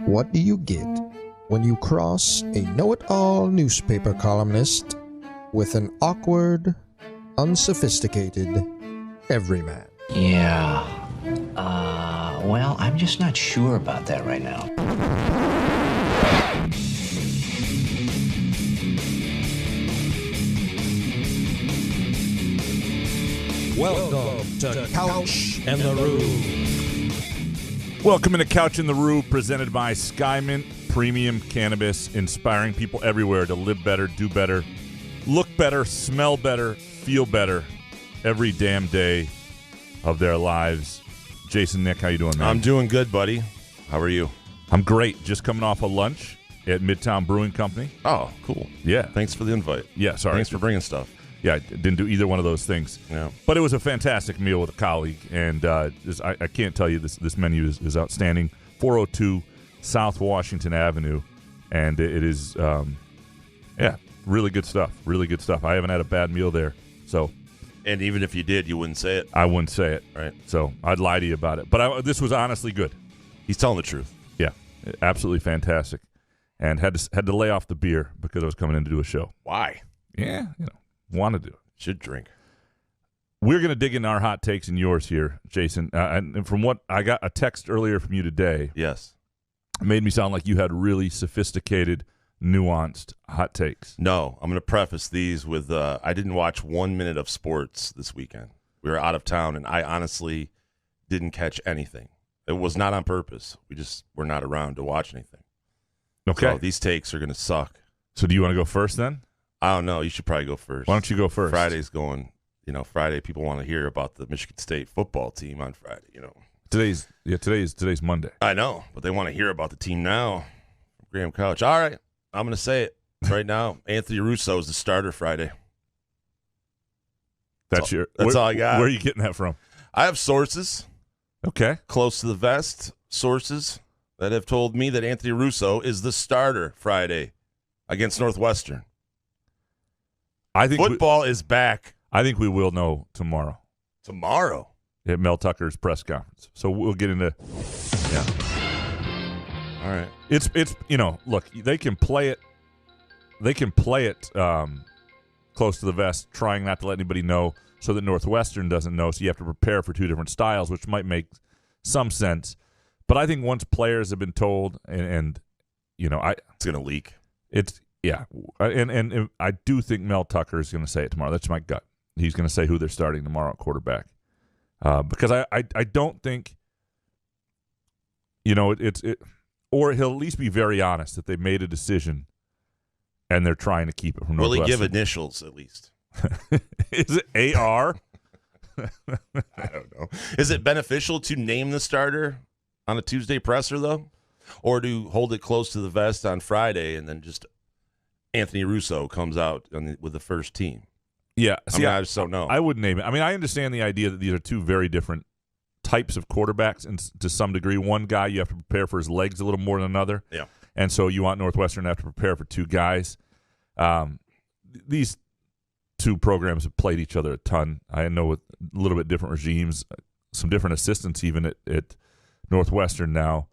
What do you get when you cross a know-it-all newspaper columnist with an awkward, unsophisticated everyman? Yeah. Well, I'm just not sure about that right now. Welcome to Couch and the Roo. Welcome to Couch in the Roo, presented by Skymint Premium Cannabis, inspiring people everywhere to live better, do better, look better, smell better, feel better every damn day of their lives. Jason, Nick, how you doing, man? I'm doing good, buddy. How are you? I'm great. Just coming off a lunch at Midtown Brewing Company. Oh, cool. Yeah. Thanks for the invite. Yeah, sorry. Thanks for bringing stuff. Yeah, I didn't do either one of those things. Yeah. But it was a fantastic meal with a colleague, and I can't tell you this menu is outstanding. 402 South Washington Avenue, and it is, really good stuff. Really good stuff. I haven't had a bad meal there, so. And even if you did, you wouldn't say it. I wouldn't say it. Right. So I'd lie to you about it. But this was honestly good. He's telling the truth. Yeah, absolutely fantastic. And had to lay off the beer because I was coming in to do a show. Why? Yeah, wanted to. Should drink. We're going to dig into our hot takes and yours here, Jason. And from what I got a text earlier from you today. Yes. It made me sound like you had really sophisticated, nuanced hot takes. No, I'm going to preface these with I didn't watch 1 minute of sports this weekend. We were out of town, and I honestly didn't catch anything. It was not on purpose. We just were not around to watch anything. Okay. So these takes are going to suck. So do you want to go first then? I don't know. You should probably go first. Why don't you go first? Friday's going, Friday people want to hear about the Michigan State football team on Friday, Today's Monday. I know, but they want to hear about the team now. Graham Couch. All right, I'm going to say it right now. Anthony Russo is the starter Friday. That's all I got. Where are you getting that from? I have sources. Okay. Close to the vest, sources that have told me that Anthony Russo is the starter Friday against Northwestern. I think football is back. I think we will know tomorrow. Tomorrow? At Mel Tucker's press conference. So we'll get into All right. It's look, they can play it close to the vest, trying not to let anybody know so that Northwestern doesn't know, so you have to prepare for two different styles, which might make some sense. But I think once players have been told and it's going to leak. And I do think Mel Tucker is going to say it tomorrow. That's my gut. He's going to say who they're starting tomorrow at quarterback. Because I don't think, or he'll at least be very honest that they made a decision and they're trying to keep it from Northwestern. Will he give initials at least? Is it AR? I don't know. Is it beneficial to name the starter on a Tuesday presser, though? Or to hold it close to the vest on Friday and then just Anthony Russo comes out with the first team? Yeah. See, I just don't know. I wouldn't name it. I mean, I understand the idea that these are two very different types of quarterbacks, and to some degree, one guy you have to prepare for his legs a little more than another. Yeah. And so you want Northwestern to have to prepare for two guys. These two programs have played each other a ton. I know with a little bit different regimes, some different assistants even at Northwestern now.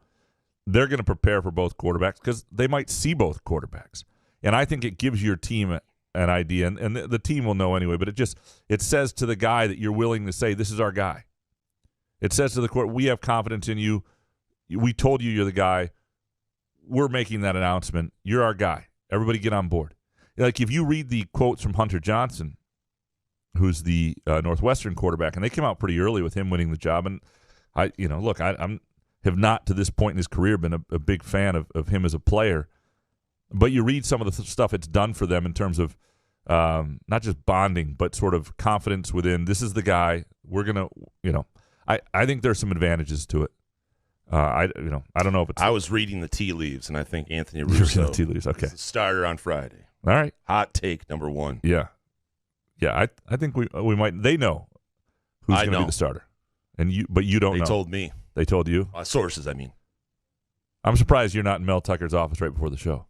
They're going to prepare for both quarterbacks because they might see both quarterbacks. And I think it gives your team an idea, and the team will know anyway, but it says to the guy that you're willing to say, this is our guy. It says to the court, we have confidence in you. We told you you're the guy. We're making that announcement. You're our guy. Everybody get on board. Like if you read the quotes from Hunter Johnson, who's the Northwestern quarterback, and they came out pretty early with him winning the job, and I have not to this point in his career been a big fan of him as a player. But you read some of the stuff it's done for them in terms of not just bonding, but sort of confidence within, this is the guy, we're going to, I think there's some advantages to it. I don't know if it's. I was reading the tea leaves, and I think Anthony Russo tea leaves. Okay. is the starter on Friday. All right. Hot take number one. Yeah. Yeah, I think we might, they know who's going to be the starter. But you don't know. They told me. They told you? Sources, I mean. I'm surprised you're not in Mel Tucker's office right before the show.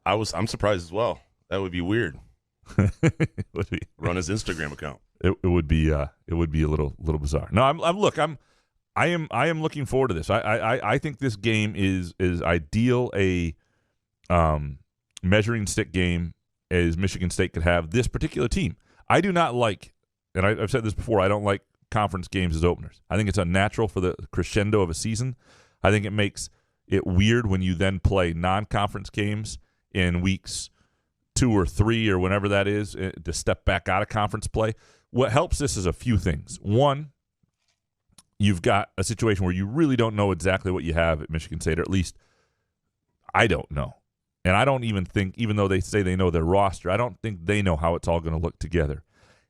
I'm surprised as well. That would be weird. It would be. Run his Instagram account. It would be a little bizarre. No, I am looking forward to this. I think this game is ideal a measuring stick game as Michigan State could have this particular team. I do not like, and I've said this before, I don't like conference games as openers. I think it's unnatural for the crescendo of a season. I think it makes it weird when you then play non-conference games in weeks 2 or 3 or whenever that is to step back out of conference play. What helps this is a few things. One, you've got a situation where you really don't know exactly what you have at Michigan State, or at least I don't know. And I don't even think, even though they say they know their roster, I don't think they know how it's all going to look together.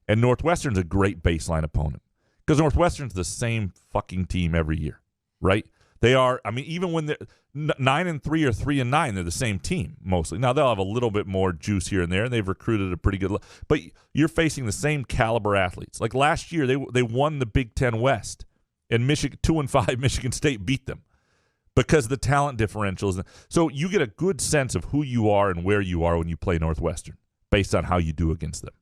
And Northwestern's a great baseline opponent because Northwestern's the same fucking team every year, right? They are, I mean, even when they're 9-3 or 3-9, they're the same team mostly. Now, they'll have a little bit more juice here and there, and they've recruited a pretty good but you're facing the same caliber athletes. Like last year, they won the Big Ten West, and 2-5 Michigan State beat them because of the talent differentials. So you get a good sense of who you are and where you are when you play Northwestern based on how you do against them.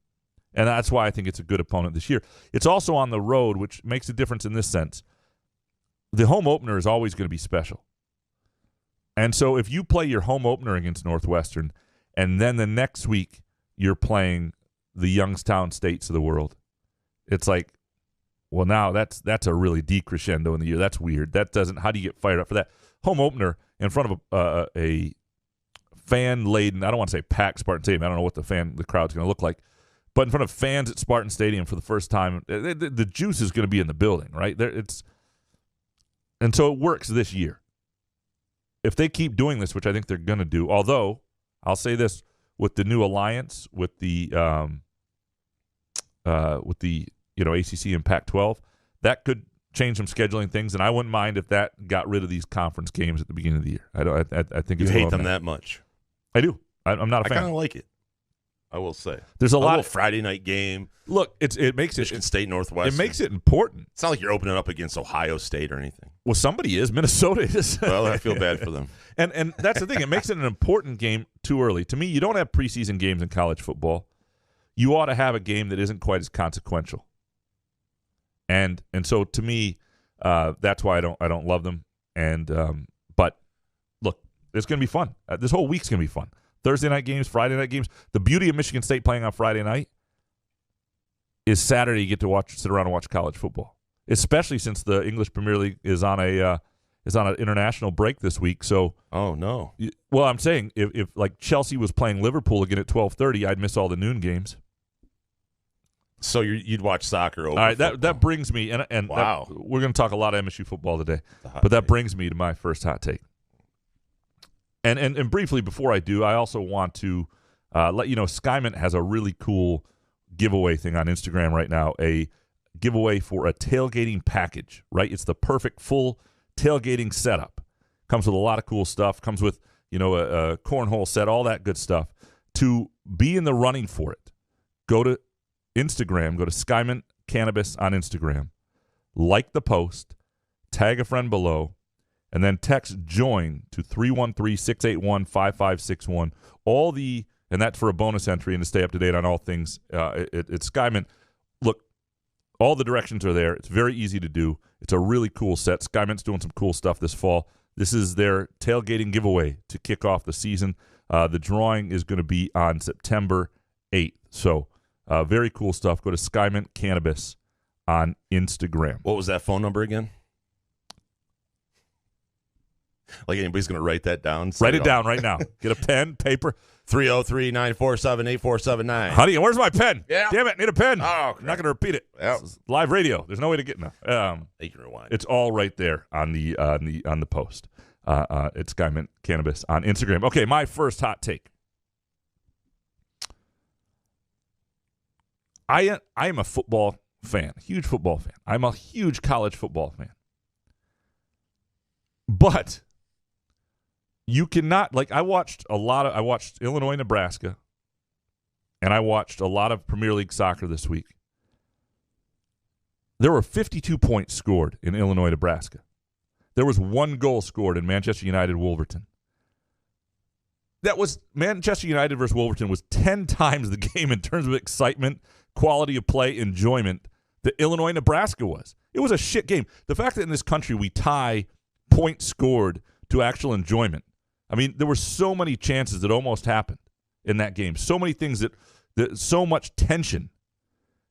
And that's why I think it's a good opponent this year. It's also on the road, which makes a difference in this sense. The home opener is always going to be special. And so if you play your home opener against Northwestern and then the next week you're playing the Youngstown States of the world, it's like, well, now that's a really decrescendo in the year. That's weird. That doesn't. How do you get fired up for that? Home opener in front of a fan-laden, I don't want to say packed Spartan Stadium. I don't know what the crowd's going to look like. But in front of fans at Spartan Stadium for the first time, the juice is going to be in the building, right? And so it works this year. If they keep doing this, which I think they're going to do, although I'll say this, with the new alliance, with the ACC and Pac-12, that could change some scheduling things, and I wouldn't mind if that got rid of these conference games at the beginning of the year. I think you hate them that much. I do. I'm not a fan. I kind of like it. I will say there's a lot of Friday night game. Look, it makes Michigan State Northwestern. It makes it important. It's not like you're opening up against Ohio State or anything. Well, somebody is. Minnesota is. Well, I feel bad for them. And that's the thing. It makes it an important game too early. To me, you don't have preseason games in college football. You ought to have a game that isn't quite as consequential. And so to me, that's why I don't love them. And but look, it's going to be fun. This whole week's going to be fun. Thursday night games, Friday night games. The beauty of Michigan State playing on Friday night is Saturday you get to sit around and watch college football, especially since the English Premier League is on an international break this week. So, oh no. Well, I'm saying if like Chelsea was playing Liverpool again at 12:30, I'd miss all the noon games. So you'd watch soccer over. All right, that brings me and wow. We're going to talk a lot of MSU football today, but that brings me to my first hot take. And briefly before I do, I also want to let you know Skymint has a really cool giveaway thing on Instagram right now, a giveaway for a tailgating package, right? It's the perfect full tailgating setup. Comes with a lot of cool stuff. Comes with, a cornhole set, all that good stuff. To be in the running for it, go to Instagram, go to Skymint Cannabis on Instagram, like the post, tag a friend below, and then text JOIN to 313-681-5561. And that's for a bonus entry and to stay up to date on all things at Skymint. Look, all the directions are there. It's very easy to do. It's a really cool set. Skymint's doing some cool stuff this fall. This is their tailgating giveaway to kick off the season. The drawing is going to be on September 8th. So very cool stuff. Go to Skymint Cannabis on Instagram. What was that phone number again? Like anybody's going to write that down? Write it down right now. Get a pen, paper. 303-947-8479. Honey, where's my pen? Yeah. Damn it, need a pen. Oh, crap. I'm not going to repeat it. Yep. This is live radio. There's no way to get enough. You can rewind. It's all right there on the post. It's Skymint Cannabis on Instagram. Okay, my first hot take. I am a football fan, huge football fan. I'm a huge college football fan. But you cannot, I watched Illinois, Nebraska, and I watched a lot of Premier League soccer this week. There were 52 points scored in Illinois, Nebraska. There was 1 goal scored in Manchester United, Wolverhampton. That was Manchester United versus Wolverhampton was 10 times the game in terms of excitement, quality of play, enjoyment that Illinois, Nebraska was. It was a shit game. The fact that in this country we tie points scored to actual enjoyment. I mean, there were so many chances that almost happened in that game. So many things that so much tension.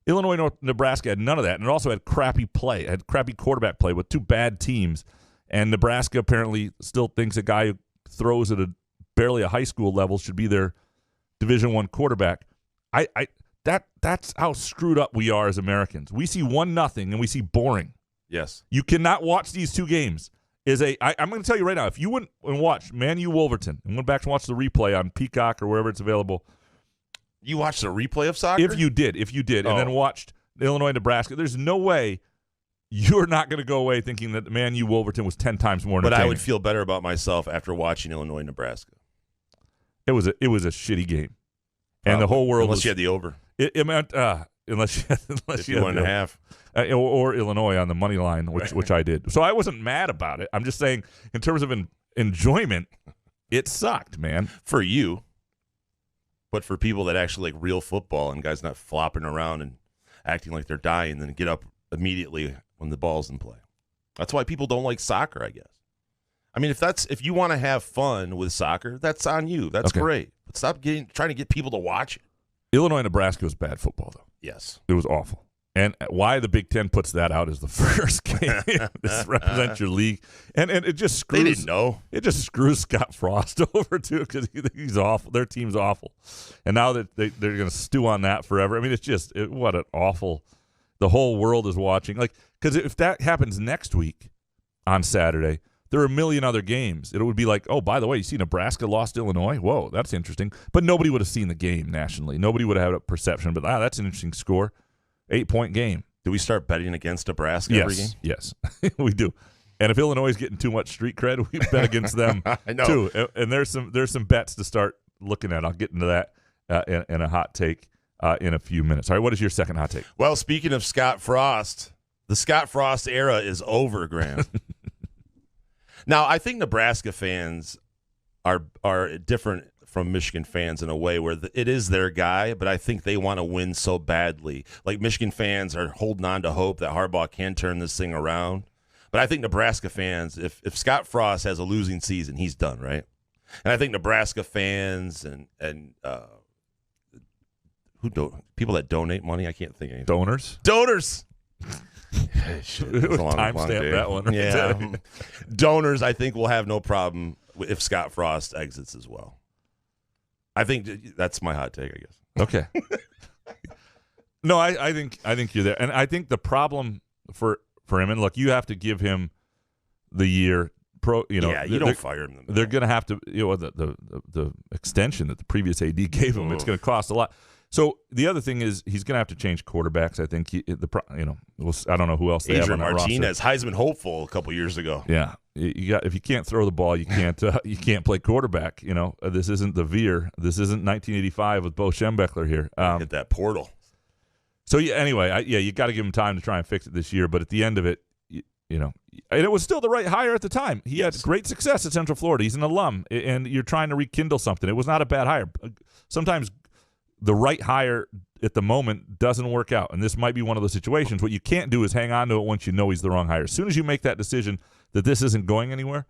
Illinois, Nebraska had none of that, and it also had crappy play. It had crappy quarterback play with two bad teams. And Nebraska apparently still thinks a guy who throws at barely a high school level should be their Division I quarterback. That's how screwed up we are as Americans. We see 1-0 and we see boring. Yes. You cannot watch these two games. I'm going to tell you right now, if you went and watched Man U Wolverton and went back and watched the replay on Peacock or wherever it's available. You watched a replay of soccer? If you did, and then watched Illinois, Nebraska, there's no way you're not going to go away thinking that Man U Wolverton was 10 times more entertaining. But I would feel better about myself after watching Illinois, Nebraska. It was a shitty game. And the whole world unless you had the over. It meant unless you had 1.5. Or Illinois on the money line, which I did. So I wasn't mad about it. I'm just saying, in terms of enjoyment, it sucked, man. For you, but for people that actually like real football and guys not flopping around and acting like they're dying, then get up immediately when the ball's in play. That's why people don't like soccer, I guess. I mean, if you want to have fun with soccer, that's on you. That's great. But stop trying to get people to watch it. Illinois, Nebraska was bad football, though. Yes. It was awful. And why the Big Ten puts that out as the first game. This represents your league. And it just screws. They didn't know. It just screws Scott Frost over, too, because he's awful. Their team's awful. And now that they're going to stew on that forever. I mean, it's just, what an awful, the whole world is watching. Like, because if that happens next week on Saturday, there are a million other games. It would be like, oh, by the way, you see Nebraska lost Illinois? Whoa, that's interesting. But nobody would have seen the game nationally. Nobody would have had a perception. But that's an interesting score. 8-point game. Do we start betting against Nebraska every game? Yes, we do. And if Illinois is getting too much street cred, we bet against them too. And there's some bets to start looking at. I'll get into that in a hot take in a few minutes. All right, what is your second hot take? Well, speaking of Scott Frost, the Scott Frost era is over, Graham. Now, I think Nebraska fans are different from Michigan fans in a way where it is their guy, but I think they want to win so badly. Like Michigan fans are holding on to hope that Harbaugh can turn this thing around. But I think Nebraska fans, if Scott Frost has a losing season, he's done, right? And I think Nebraska fans and people that donate money, I can't think of anything. Donors. Timestamp that one. Right? Yeah. Donors, I think, will have no problem if Scott Frost exits as well. I think that's my hot take, I guess. Okay. No, I think you're there, and I think the problem for him, and look, you have to give him the year. You don't fire him. They're going to have to, the extension that the previous AD gave him. It's going to cost a lot. So the other thing is he's going to have to change quarterbacks. I think I don't know who else they have on that Martinez, roster. Heisman hopeful a couple years ago. Yeah, if you can't throw the ball, you can't play quarterback. This isn't the Veer. This isn't 1985 with Bo Schembechler here. Hit that portal. So anyway, you got to give him time to try and fix it this year. But at the end of it, and it was still the right hire at the time. He had great success at Central Florida. He's an alum, and you're trying to rekindle something. It was not a bad hire. Sometimes the right hire at the moment doesn't work out, and this might be one of those situations. What you can't do is hang on to it once you know he's the wrong hire. As soon as you make that decision that this isn't going anywhere,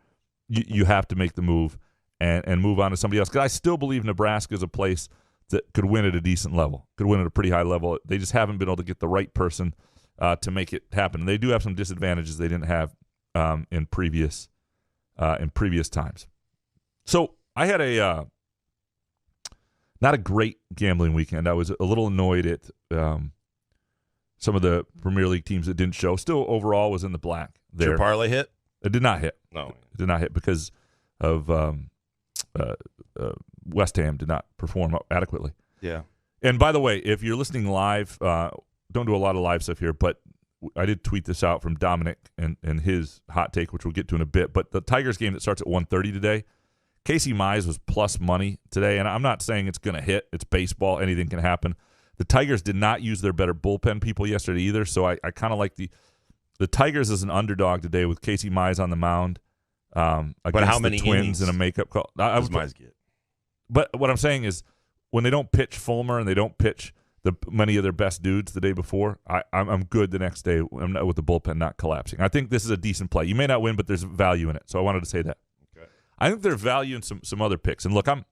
you have to make the move and move on to somebody else. Because I still believe Nebraska is a place that could win at a decent level, could win at a pretty high level. They just haven't been able to get the right person to make it happen. And they do have some disadvantages they didn't have in previous times. So I had not a great gambling weekend. I was a little annoyed at some of the Premier League teams that didn't show. Still, overall, was in the black there. Did your parlay hit? It did not hit. No. It did not hit because of West Ham did not perform adequately. Yeah. And by the way, if you're listening live, don't do a lot of live stuff here, but I did tweet this out from Dominic and his hot take, which we'll get to in a bit. But the Tigers game that starts at 1:30 today, Casey Mize was plus money today, and I'm not saying it's going to hit. It's baseball. Anything can happen. The Tigers did not use their better bullpen people yesterday either, so I kind of like the Tigers as an underdog today with Casey Mize on the mound against how many the Twins innings in a makeup call. Does Mize get? But what I'm saying is when they don't pitch Fulmer and they don't pitch many of their best dudes the day before, I'm good the next day. I'm not, with the bullpen not collapsing. I think this is a decent play. You may not win, but there's value in it. So I wanted to say that. Okay. I think there's value in some other picks. And look, I'm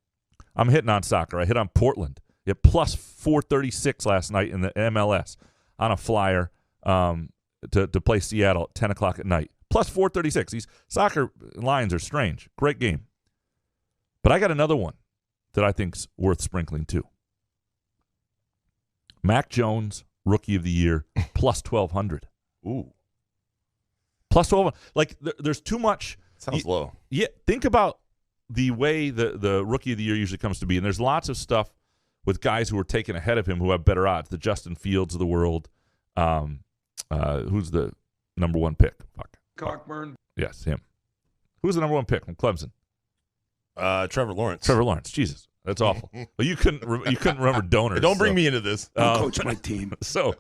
hitting on soccer. I hit on Portland at plus 436 last night in the MLS on a flyer to play Seattle at 10 o'clock at night. Plus 436. These soccer lines are strange. Great game. But I got another one that I think's worth sprinkling too. Mac Jones, Rookie of the Year, plus 1,200. Ooh. Plus 1,200. Like, there's too much. Sounds low. Yeah, think about the way the Rookie of the Year usually comes to be. And there's lots of stuff with guys who are taken ahead of him who have better odds. The Justin Fields of the world. Who's the number one pick? Fuck. Cockburn. Yes, him. Who's the number one pick from Clemson? Trevor Lawrence. Trevor Lawrence. Jesus. That's awful. But you couldn't remember donors. Don't bring me into this. Don't coach my team. So,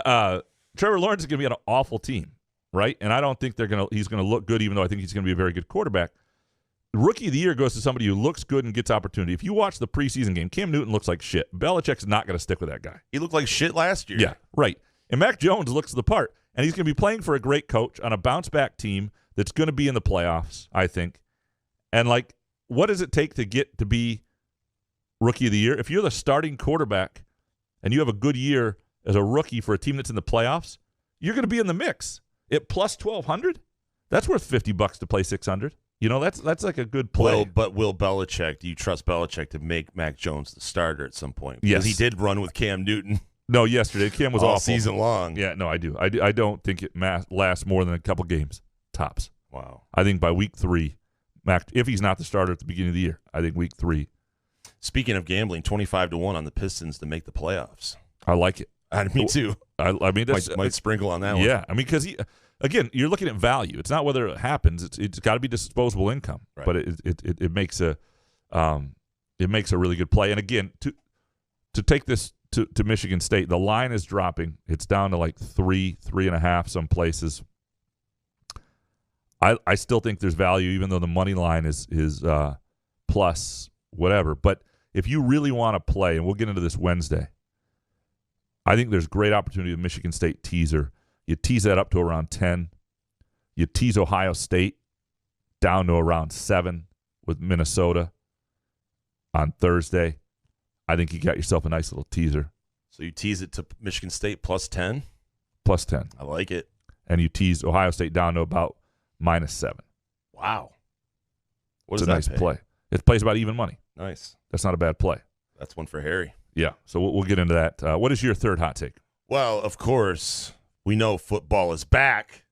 Trevor Lawrence is going to be on an awful team, right? And I don't think he's going to look good, even though I think he's going to be a very good quarterback. Rookie of the Year goes to somebody who looks good and gets opportunity. If you watch the preseason game, Cam Newton looks like shit. Belichick's not going to stick with that guy. He looked like shit last year. Yeah, right. And Mac Jones looks the part. And he's going to be playing for a great coach on a bounce-back team that's going to be in the playoffs, I think. And, like, what does it take to get to be Rookie of the Year? If you're the starting quarterback and you have a good year as a rookie for a team that's in the playoffs, you're going to be in the mix. At plus 1,200, that's worth $50 to play 600. You know, that's like a good play. But Will Belichick, do you trust Belichick to make Mac Jones the starter at some point? Yes. Because he did run with Cam Newton. No, yesterday. Cam was all awful. Season long. Yeah, no, I do. I don't think it lasts more than a couple games, tops. Wow. I think by week 3, Mac, if he's not the starter at the beginning of the year, I think week 3. Speaking of gambling, 25-1 on the Pistons to make the playoffs. I like it. Me too. I mean, that's, might sprinkle on that one. Yeah, I mean, because again, you're looking at value. It's not whether it happens. It's got to be disposable income. Right. But it makes a really good play. And again, to take this to Michigan State, the line is dropping. It's down to like 3.5 some places. I still think there's value, even though the money line is plus whatever. But if you really want to play, and we'll get into this Wednesday, I think there's great opportunity with Michigan State teaser. You tease that up to around 10. You tease Ohio State down to around 7 with Minnesota on Thursday. I think you got yourself a nice little teaser. So you tease it to Michigan State plus 10? Plus 10. I like it. And you tease Ohio State down to about -7. Wow. It's a nice play. It plays about even money. Nice. That's not a bad play. That's one for Harry. Yeah, so we'll get into that. What is your third hot take? Well, of course, we know football is back,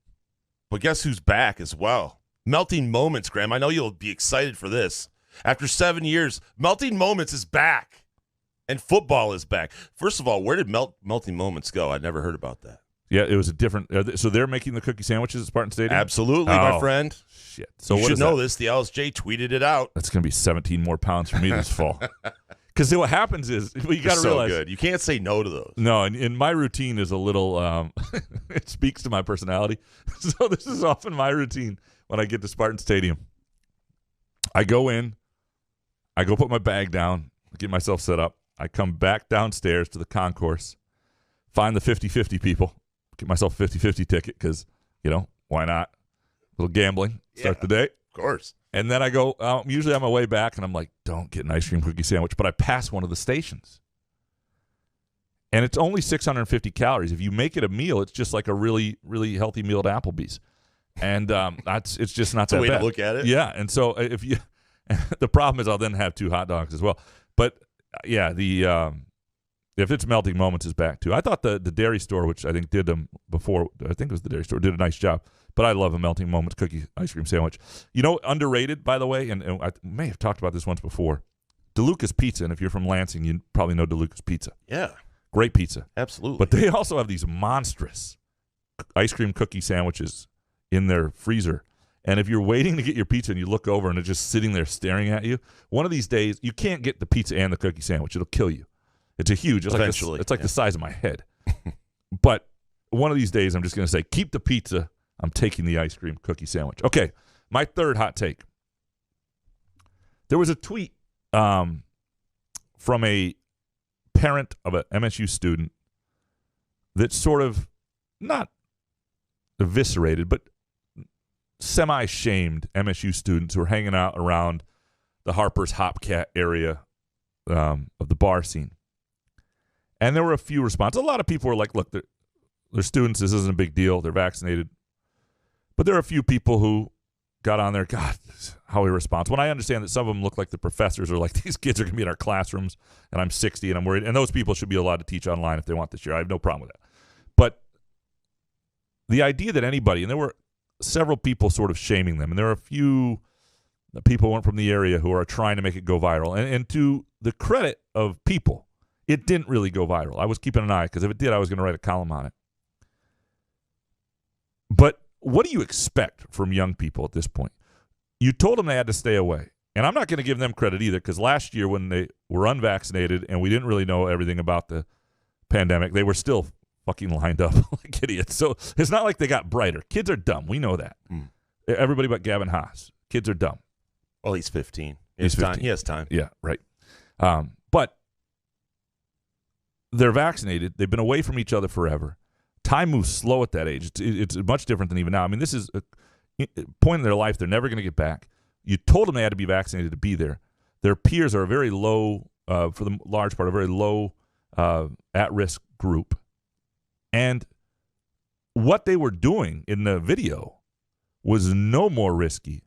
but guess who's back as well? Melting Moments, Graham. I know you'll be excited for this. After 7 years, Melting Moments is back, and football is back. First of all, where did Melting Moments go? I'd never heard about that. Yeah, it was a different so they're making the cookie sandwiches at Spartan Stadium? Absolutely, my friend. Shit. So you should know this. The LSJ tweeted it out. That's going to be 17 more pounds for me this fall. Because what happens is, you got to realize. So good. You can't say no to those. No, and my routine is a little, it speaks to my personality. So this is often my routine when I get to Spartan Stadium. I go in, I go put my bag down, get myself set up. I come back downstairs to the concourse, find the 50-50 people, get myself a 50-50 ticket because, why not? A little gambling, start the day. Of course. And then I go, usually on my way back, and I'm like, don't get an ice cream cookie sandwich. But I pass one of the stations. And it's only 650 calories. If you make it a meal, it's just like a really, really healthy meal at Applebee's. And it's just not that bad. That's a way to look at it. Yeah. And so the problem is I'll then have 2 hot dogs as well. But, yeah, if it's Melting Moments is back, too. I thought the dairy store, which I think did them before, I think it was the dairy store, did a nice job. But I love a Melting Moments cookie ice cream sandwich. Underrated, by the way, and I may have talked about this once before, DeLuca's Pizza. And if you're from Lansing, you probably know DeLuca's Pizza. Yeah. Great pizza. Absolutely. But they also have these monstrous ice cream cookie sandwiches in their freezer. And if you're waiting to get your pizza and you look over and it's just sitting there staring at you, one of these days, you can't get the pizza and the cookie sandwich. It'll kill you. It's Eventually. It's like the size of my head. But one of these days, I'm just going to say, keep the pizza. I'm taking the ice cream cookie sandwich. Okay, my third hot take. There was a tweet from a parent of an MSU student that sort of not eviscerated, but semi-shamed MSU students who were hanging out around the Harper's Hopcat area of the bar scene. And there were a few responses. A lot of people were like, look, they're students. This isn't a big deal. They're vaccinated. But there are a few people who got on there, God, how irresponsible. And I understand that some of them look like the professors are like, these kids are going to be in our classrooms, and I'm 60 and I'm worried. And those people should be allowed to teach online if they want this year. I have no problem with that. But the idea that anybody, and there were several people sort of shaming them, and there are a few people who weren't from the area who are trying to make it go viral. And to the credit of people, it didn't really go viral. I was keeping an eye, because if it did, I was going to write a column on it. But what do you expect from young people at this point? You told them they had to stay away. And I'm not going to give them credit either, because last year when they were unvaccinated and we didn't really know everything about the pandemic, they were still fucking lined up like idiots. So it's not like they got brighter. Kids are dumb. We know that. Everybody but Gavin Haas. Kids are dumb. Well, he's 15. He's 15. He has time. Yeah, right. But they're vaccinated. They've been away from each other forever. Time moves slow at that age. It's much different than even now. I mean, this is a point in their life they're never going to get back. You told them they had to be vaccinated to be there. Their peers are a very low, for the large part, a very low at-risk group. And what they were doing in the video was no more risky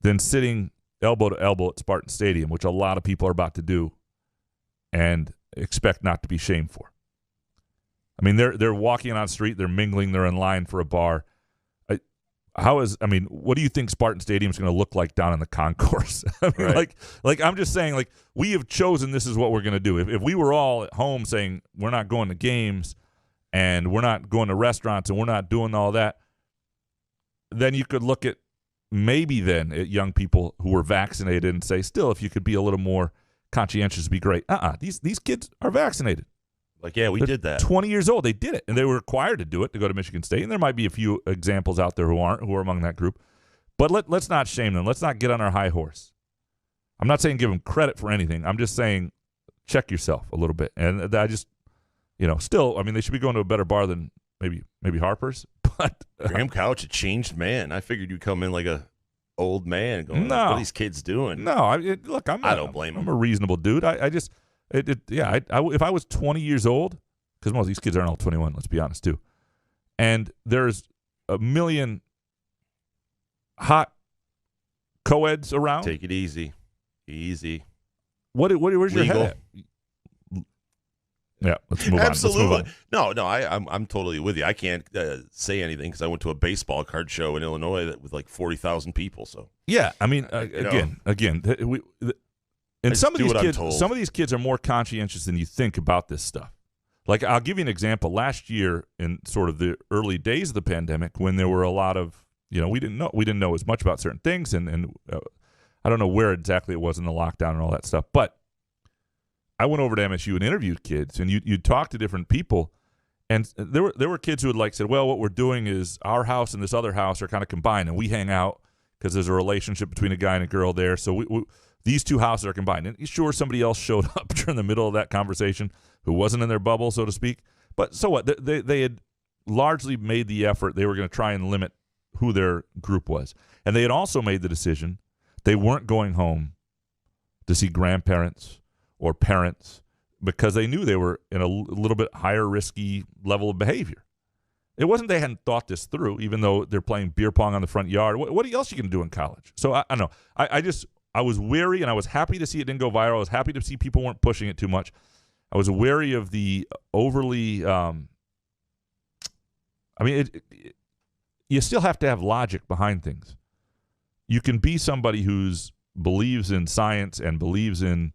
than sitting elbow to elbow at Spartan Stadium, which a lot of people are about to do and expect not to be shamed for. I mean, they're walking on the street, they're mingling, they're in line for a bar. What do you think Spartan Stadium is going to look like down in the concourse? I mean, right. like I'm just saying, like, we have chosen this is what we're going to do. If we were all at home saying we're not going to games and we're not going to restaurants and we're not doing all that, then you could look at maybe then at young people who were vaccinated and say, still, if you could be a little more conscientious, it'd be great. These kids are vaccinated. Like, yeah, They're did that. 20 years old. They did it, and they were required to do it to go to Michigan State. And there might be a few examples out there who aren't, who are among that group. But let's not shame them. Let's not get on our high horse. I'm not saying give them credit for anything. I'm just saying check yourself a little bit. And I just, still, I mean, they should be going to a better bar than maybe Harper's. But Graham Couch, a changed man. I figured you'd come in like a old man going, No. what are these kids doing? no, I don't blame him. I'm a reasonable dude. If I was 20 years old, because most of these kids aren't all 21, let's be honest too, and there's a million hot co-eds around. Take it easy. Easy. Where's your Legal. head at? Yeah, let's move Absolutely. on. Let's move on. No, I'm totally with you. I can't say anything because I went to a baseball card show in Illinois with like 40,000 people. So Yeah, I mean, some of these kids are more conscientious than you think about this stuff. Like, I'll give you an example. Last year, in sort of the early days of the pandemic, when there were a lot of, we didn't know as much about certain things, and I don't know where exactly it was in the lockdown and all that stuff. But I went over to MSU and interviewed kids, and you'd talk to different people, and there were kids who had said, well, what we're doing is our house and this other house are kind of combined, and we hang out because there's a relationship between a guy and a girl there, so these two houses are combined. And sure, somebody else showed up during the middle of that conversation who wasn't in their bubble, so to speak. But so what? They had largely made the effort. They were going to try and limit who their group was. And they had also made the decision they weren't going home to see grandparents or parents because they knew they were in a little bit higher risky level of behavior. It wasn't they hadn't thought this through, even though they're playing beer pong on the front yard. What else are you going to do in college? So I don't know. I was wary, and I was happy to see it didn't go viral. I was happy to see people weren't pushing it too much. I was wary of the overly you still have to have logic behind things. You can be somebody who's believes in science and believes in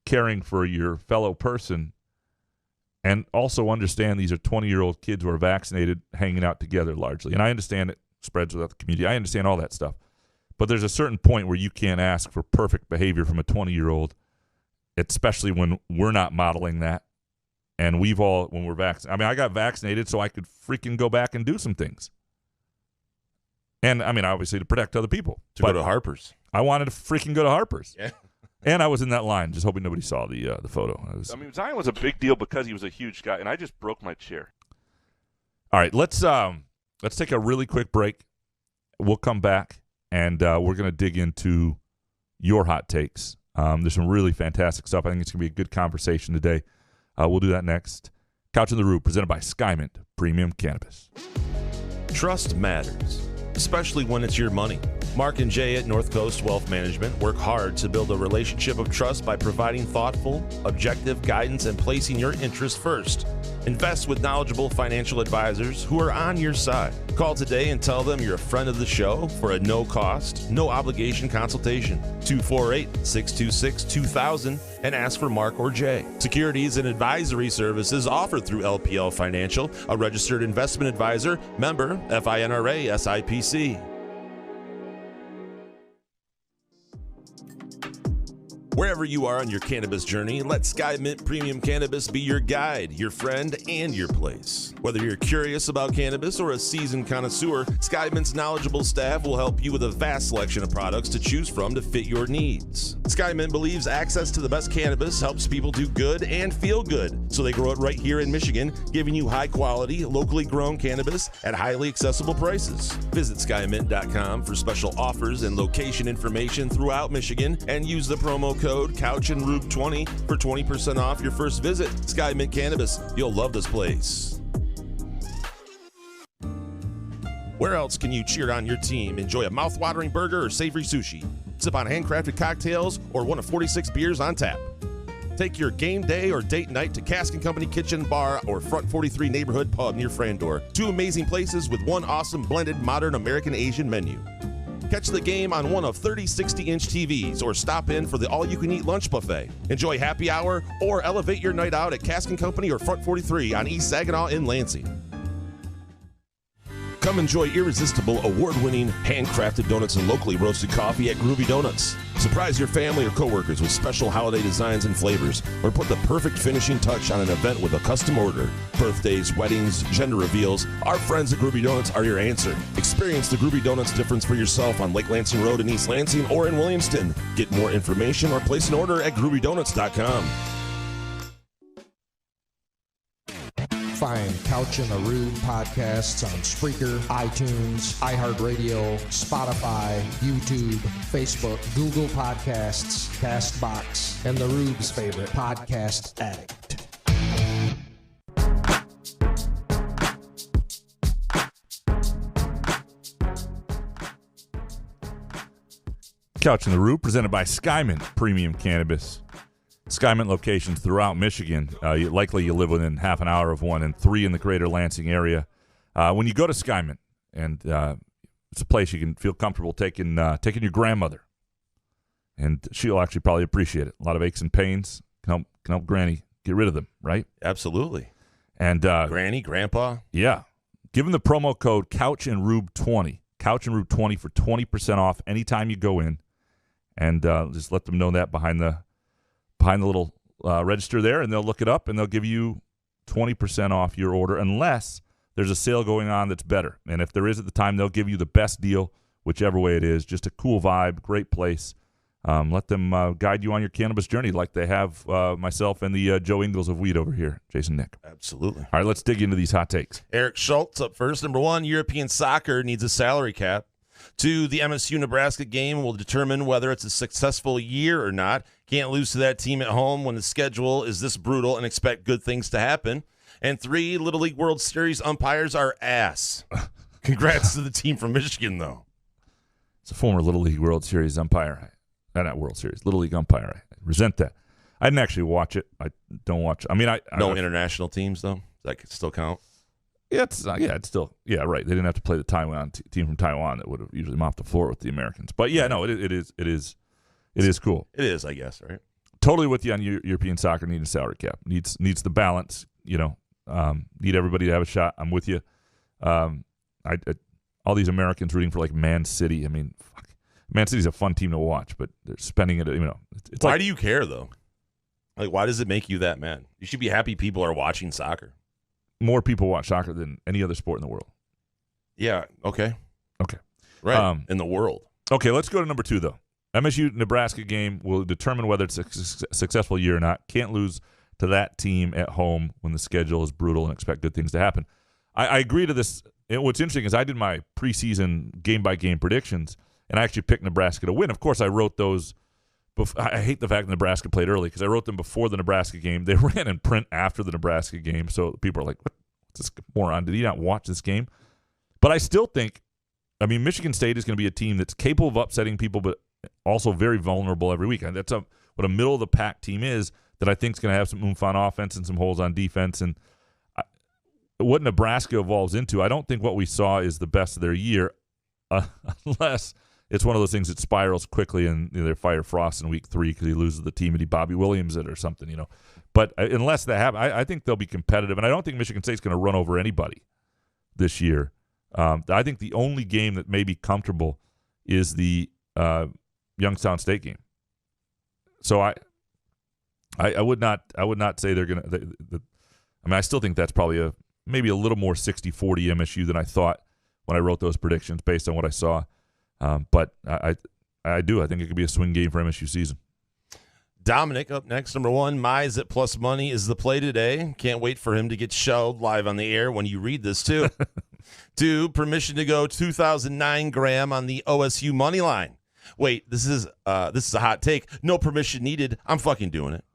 caring for your fellow person and also understand these are 20-year-old kids who are vaccinated hanging out together largely. And I understand it spreads without the community. I understand all that stuff. But there's a certain point where you can't ask for perfect behavior from a 20-year-old, especially when we're not modeling that. And when we're vaccinated. I mean, I got vaccinated so I could freaking go back and do some things. And, I mean, obviously to protect other people. Go to Harper's. I wanted to freaking go to Harper's. Yeah. And I was in that line, just hoping nobody saw the photo. Zion was a big deal because he was a huge guy, and I just broke my chair. All right, let's take a really quick break. We'll come back, and we're going to dig into your hot takes. There's some really fantastic stuff. I think it's going to be a good conversation today. We'll do that next. Couch in the Roof, presented by Skymint Premium Cannabis. Trust matters, especially when it's your money. Mark and Jay at North Coast Wealth Management work hard to build a relationship of trust by providing thoughtful, objective guidance and placing your interests first. Invest with knowledgeable financial advisors who are on your side. Call today and tell them you're a friend of the show for a no-cost, no-obligation consultation. 248-626-2000 and ask for Mark or Jay. Securities and advisory services offered through LPL Financial, a registered investment advisor, member FINRA SIPC. Wherever you are on your cannabis journey, let Skymint Premium Cannabis be your guide, your friend, and your place. Whether you're curious about cannabis or a seasoned connoisseur, Skymint's knowledgeable staff will help you with a vast selection of products to choose from to fit your needs. Skymint believes access to the best cannabis helps people do good and feel good, so they grow it right here in Michigan, giving you high-quality, locally grown cannabis at highly accessible prices. Visit skymint.com for special offers and location information throughout Michigan, and use the promo code CouchAndRube20 for 20% off your first visit. Skymint Cannabis. You'll love this place. Where else can you cheer on your team, enjoy a mouth-watering burger or savory sushi, sip on handcrafted cocktails, or one of 46 beers on tap? Take your game day or date night to Cask & Company Kitchen Bar or Front 43 Neighborhood Pub near Frandor. Two amazing places with one awesome blended modern American Asian menu. Catch the game on one of 30 60-inch TVs or stop in for the all-you-can-eat lunch buffet. Enjoy happy hour or elevate your night out at Cask & Company or Front 43 on East Saginaw in Lansing. Come enjoy irresistible, award-winning, handcrafted donuts and locally roasted coffee at Groovy Donuts. Surprise your family or coworkers with special holiday designs and flavors, or put the perfect finishing touch on an event with a custom order. Birthdays, weddings, gender reveals, our friends at Groovy Donuts are your answer. Experience the Groovy Donuts difference for yourself on Lake Lansing Road in East Lansing or in Williamston. Get more information or place an order at groovydonuts.com. Find Couch in the Rube podcasts on Spreaker, iTunes, iHeartRadio, Spotify, YouTube, Facebook, Google Podcasts, CastBox, and the Rube's favorite podcast addict. Couch in the Roof, presented by Skymint Premium Cannabis. Skymint locations throughout Michigan. Likely you live within half an hour of one, and 3 in the greater Lansing area. When you go to Skymint, and it's a place you can feel comfortable taking your grandmother, and she'll actually probably appreciate it. A lot of aches and pains can help Granny get rid of them, right? Absolutely. And Granny, Grandpa. Yeah. Give them the promo code CouchAndRube20. CouchAndRube20 for 20% off anytime you go in, and just let them know that behind the little register there, and they'll look it up, and they'll give you 20% off your order unless there's a sale going on that's better. And if there is at the time, they'll give you the best deal, whichever way it is. Just a cool vibe, great place. Let them guide you on your cannabis journey like they have myself and the Joe Ingles of weed over here, Jason Nick. Absolutely. All right, let's dig into these hot takes. Eric Schultz up first. Number 1, European soccer needs a salary cap. 2, the MSU-Nebraska game will determine whether it's a successful year or not. Can't lose to that team at home when the schedule is this brutal and expect good things to happen. And 3, Little League World Series umpires are ass. Congrats to the team from Michigan, though. It's a former Little League World Series umpire. Not World Series, Little League umpire. I resent that. I didn't actually watch it. I don't watch it. I mean, No international teams, though? Does that still count? Yeah, it's still right. They didn't have to play the Taiwan team from Taiwan that would have usually mopped the floor with the Americans. But yeah, no, it is cool. It is, I guess, right? Totally with you on European soccer needing a salary cap. Needs the balance. Need everybody to have a shot. I'm with you. All these Americans rooting for like Man City. I mean, fuck. Man City's a fun team to watch, but they're spending it. It's why do you care though? Like, why does it make you that mad? You should be happy people are watching soccer. More people watch soccer than any other sport in the world. Yeah. Okay. Okay. Right. In the world. Okay. Let's go to number 2 though. MSU-Nebraska game will determine whether it's a successful year or not. Can't lose to that team at home when the schedule is brutal and expect good things to happen. I agree to this. And what's interesting is I did my preseason game-by-game predictions, and I actually picked Nebraska to win. Of course, I wrote those. I hate the fact that Nebraska played early because I wrote them before the Nebraska game. They ran in print after the Nebraska game, so people are like, what's this moron? Did he not watch this game? But I still think, Michigan State is going to be a team that's capable of upsetting people, but also very vulnerable every week. And that's what a middle-of-the-pack team is that I think is going to have some oomph on offense and some holes on defense. And what Nebraska evolves into, I don't think what we saw is the best of their year unless it's one of those things that spirals quickly and they fire Frost in week 3 because he loses the team and he Bobby Williams it or something, But unless that happens, I think they'll be competitive. And I don't think Michigan State's going to run over anybody this year. I think the only game that may be comfortable is the Youngstown State game. So I would not say they're going to I still think that's probably maybe a little more 60-40 MSU than I thought when I wrote those predictions based on what I saw. But I do. I think it could be a swing game for MSU season. Dominic up next. Number 1, Mize at plus money is the play today. Can't wait for him to get shelled live on the air when you read this too. 2, permission to go 2009 Graham on the OSU money line. Wait, this is a hot take. No permission needed. I'm fucking doing it.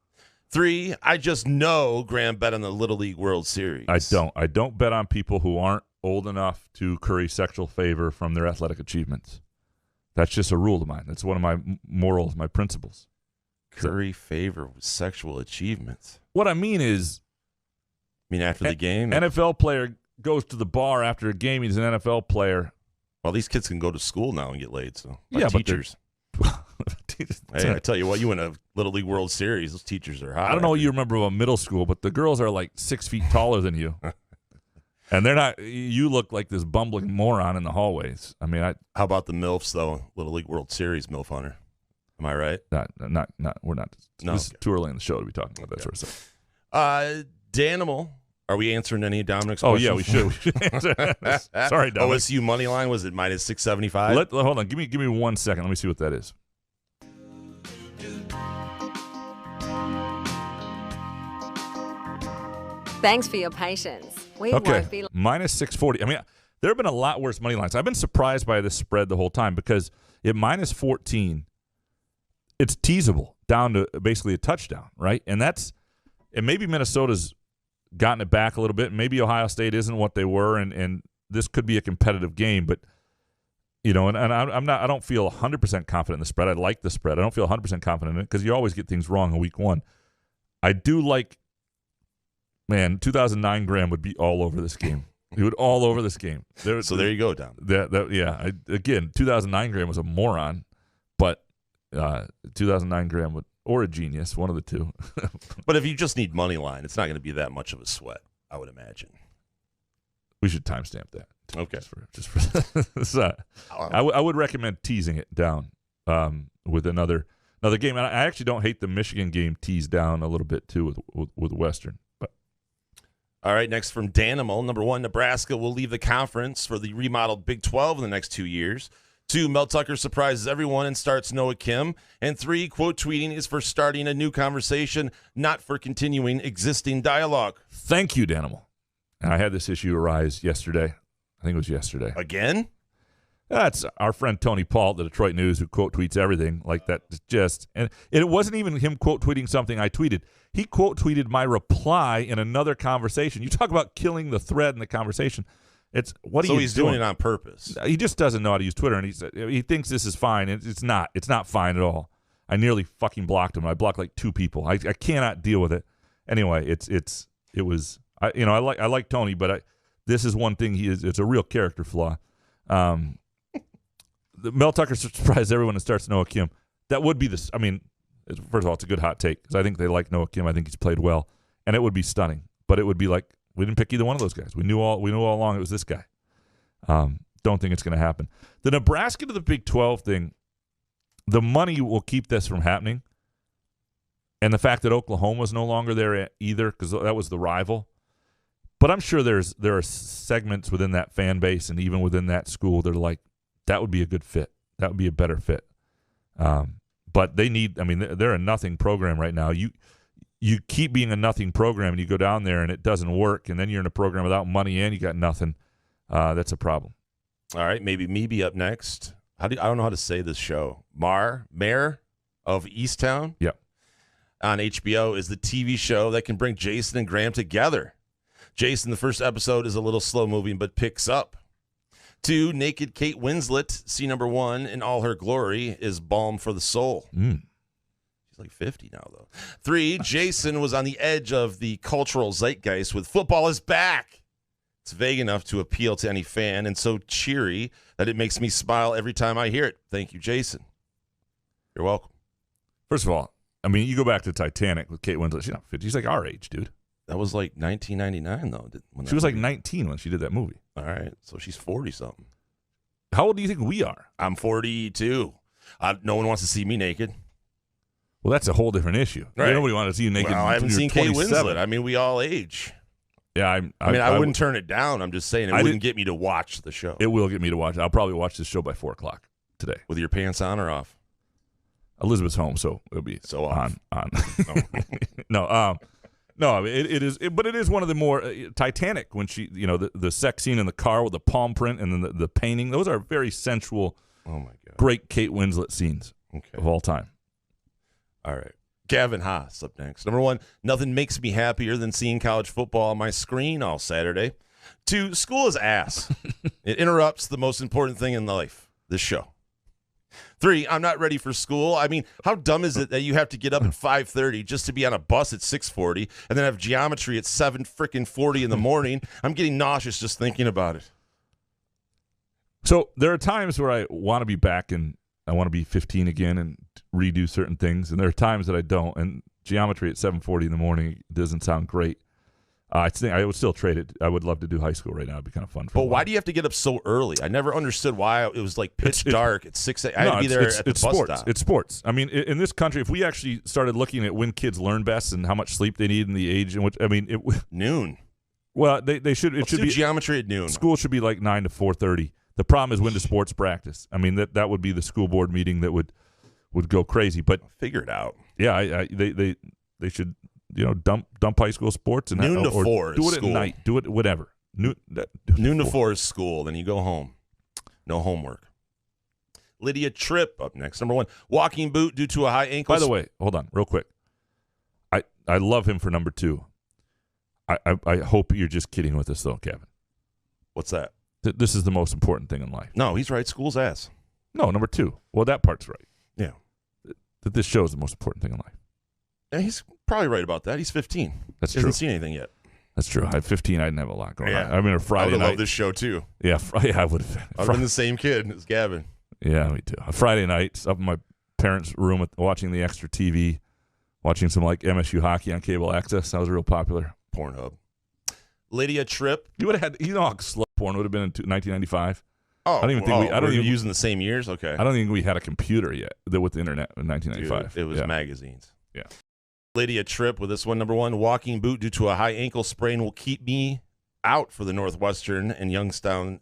3, I just know Graham bet on the Little League World Series. I don't bet on people who aren't old enough to curry sexual favor from their athletic achievements. That's just a rule of mine. That's one of my morals, my principles. Curry favor with sexual achievements. What I mean is, after the game? NFL player goes to the bar after a game. He's an NFL player. Well, these kids can go to school now and get laid. So teachers. Hey, I tell you what, you win a Little League World Series, those teachers are hot. I don't know what you remember about middle school, but the girls are like 6 feet taller than you. And they're not. You look like this bumbling moron in the hallways. How about the MILFs though? Little League World Series MILF hunter. Am I right? Not. We're not. No, this is too early in the show to be talking about that sort of stuff. Danimal, are we answering any of Dominic's questions? Yeah, we should answer. Sorry, Dominic. OSU money line, was it minus 675? Hold on. Give me 1 second. Let me see what that is. Thanks for your patience. We Okay, won't be minus 640. There have been a lot worse money lines. I've been surprised by this spread the whole time because at minus 14, it's teasable down to basically a touchdown, right? And maybe Minnesota's gotten it back a little bit. Maybe Ohio State isn't what they were, and this could be a competitive game. But and I don't feel 100% confident in the spread. I like the spread. I don't feel 100% confident in it because you always get things wrong in week 1. I do like. Man, 2009 Graham would be all over this game. He would all over this game. There you go, Dom. Again, 2009 Graham was a moron, but 2009 Graham or a genius, one of the two. But if you just need money line, it's not going to be that much of a sweat, I would imagine. We should timestamp that. Okay. Just for I would recommend teasing it down with another game. And I actually don't hate the Michigan game teased down a little bit too with Western. All right, next from Danimal. Number 1, Nebraska will leave the conference for the remodeled Big 12 in the next 2 years. 2, Mel Tucker surprises everyone and starts Noah Kim. And 3, quote tweeting is for starting a new conversation, not for continuing existing dialogue. Thank you, Danimal. And I had this issue arise yesterday. I think it was yesterday. Again? That's our friend Tony Paul, the Detroit News, who quote tweets everything like that. And it wasn't even him quote tweeting something I tweeted. He quote tweeted my reply in another conversation. You talk about killing the thread in the conversation. It's what are you doing? So he's doing it on purpose. He just doesn't know how to use Twitter, and he thinks this is fine. It's not. It's not fine at all. I nearly fucking blocked him. I blocked like 2 people. I cannot deal with it. Anyway, it was. I like Tony, but this is one thing it's a real character flaw. Mel Tucker surprised everyone and starts Noah Kim. That would be this. First of all, it's a good hot take because I think they like Noah Kim. I think he's played well, and it would be stunning. But it would be like we didn't pick either one of those guys. We knew all along it was this guy. Don't think it's going to happen. The Nebraska to the Big 12 thing, the money will keep this from happening, and the fact that Oklahoma's no longer there either because that was the rival. But I'm sure there are segments within that fan base and even within that school that are like, that would be a good fit. That would be a better fit. But they need. I mean, they're a nothing program right now. You keep being a nothing program, and you go down there and it doesn't work, and then you're in a program without money and you got nothing. That's a problem. All right, maybe me be up next. I don't know how to say this show. Mayor of Easttown. Yep. On HBO is the TV show that can bring Jason and Graham together. Jason, the first episode is a little slow moving, but picks up. 2, naked Kate Winslet, scene number 1 in all her glory, is balm for the soul. She's like 50 now, though. 3, Jason was on the edge of the cultural zeitgeist with Football is Back. It's vague enough to appeal to any fan and so cheery that it makes me smile every time I hear it. Thank you, Jason. You're welcome. First of all, I mean, you go back to Titanic with Kate Winslet. She's not 50. She's like our age, dude. That was like 1999, though. She was like 19 when she did that movie. All right, so she's 40-something. How old do you think we are? I'm 42. No one wants to see me naked. Well, that's a whole different issue. Right. Nobody wants to see you naked. Well, I haven't seen Kate Winslet. I mean, we all age. Yeah, I wouldn't turn it down. I'm just saying it wouldn't get me to watch the show. It will get me to watch it. I'll probably watch this show by 4 o'clock today. With your pants on or off? Elizabeth's home, so it'll be so on. No, it is, but it is one of the more Titanic when she, the sex scene in the car with the palm print and then the painting. Those are very sensual. Oh my God! Great Kate Winslet scenes of all time. All right, Gavin Haas up next. Number 1, nothing makes me happier than seeing college football on my screen all Saturday. 2, school is ass. It interrupts the most important thing in life. This show. 3, I'm not ready for school. I mean, how dumb is it that you have to get up at 5:30 just to be on a bus at 6:40 and then have geometry at 7:40 in the morning? I'm getting nauseous just thinking about it. So there are times where I want to be back and I want to be 15 again and redo certain things, and there are times that I don't. And geometry at 7:40 in the morning doesn't sound great. I think I would still trade it. I would love to do high school right now. It'd be kind of fun. But why do you have to get up so early? I never understood why it was like pitch dark at 6 a.m. I had to be there at the bus stop. It's sports. I mean, in this country, if we actually started looking at when kids learn best and how much sleep they need and the age in which, I mean, noon. Well, they should. It should be geometry at noon. School should be like 9 to 4:30. The problem is when to sports practice. I mean, that would be the school board meeting that would go crazy. But figure it out. Yeah, they should. Dump high school sports and noon to 4. Do it school. at night. Do it whatever. Noon to 4 is school. Then you go home. No homework. Lydia Tripp up next. Number 1, walking boot due to a high ankle. By the way, hold on, real quick. I love him for number 2. I hope you're just kidding with us though, Kevin. What's that? This is the most important thing in life. No, he's right. School's ass. No, number 2. Well, that part's right. Yeah. That this show is the most important thing in life. Yeah, he's probably right about that. He's 15. That's true. He true. hasn't seen anything yet. That's true. At 15, I didn't have a lot going on. I mean, a I Friday would night. love this show too. Yeah, I would have. I've been the same kid as Gavin. Yeah, me too. A Friday night, up in my parents' room watching the extra TV, watching some like MSU hockey on cable access. That was real popular. Pornhub. Lydia Tripp. You would have had. You know how slow porn would have been in 1995. Oh, I don't even think we. I don't even using the same years. Okay. I don't think we had a computer yet with the internet in 1995. Dude, it was magazines. Yeah. Lydia Tripp with this one. Number 1, walking boot due to a high ankle sprain will keep me out for the Northwestern and Youngstown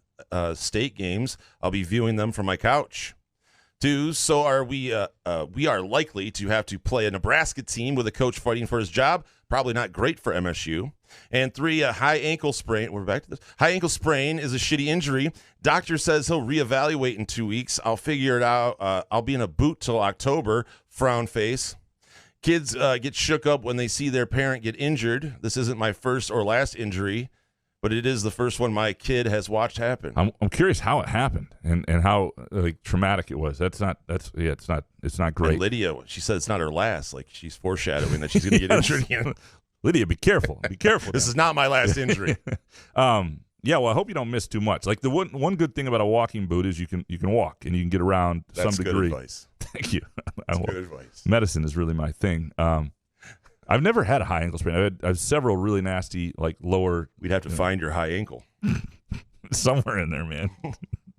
state games. I'll be viewing them from my couch. 2, so are we. We are likely to have to play a Nebraska team with a coach fighting for his job. Probably not great for MSU. And 3, a high ankle sprain. We're back to this. High ankle sprain is a shitty injury. Doctor says he'll reevaluate in 2 weeks. I'll figure it out. I'll be in a boot till October. Frown face. Kids get shook up when they see their parent get injured. This isn't my first or last injury, but it is the first one my kid has watched happen. I'm curious how it happened and how traumatic it was. It's not great. And Lydia, she said it's not her last. Like she's foreshadowing that she's going to get injured again. Lydia, be careful. Be careful. This is not my last injury. Yeah, well, I hope you don't miss too much. Like the one good thing about a walking boot is you can walk and you can get around to some degree. That's good advice. Thank you. That's good advice. Medicine is really my thing. I've never had a high ankle sprain. I have several really nasty like lower. We'd have to find your high ankle somewhere in there, man.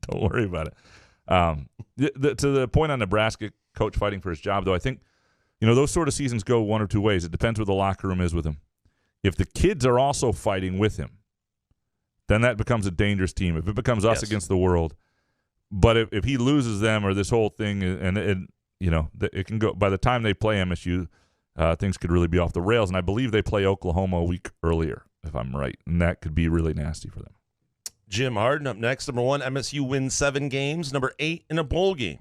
Don't worry about it. To the point on Nebraska coach fighting for his job, though, I think those sort of seasons go one or two ways. It depends what the locker room is with him. If the kids are also fighting with him, then that becomes a dangerous team. If it becomes us against the world, but if he loses them or this whole thing, and it can go by the time they play MSU, things could really be off the rails. And I believe they play Oklahoma a week earlier, if I'm right, and that could be really nasty for them. Jim Harden up next. Number 1, MSU wins 7 games. Number 8 in a bowl game.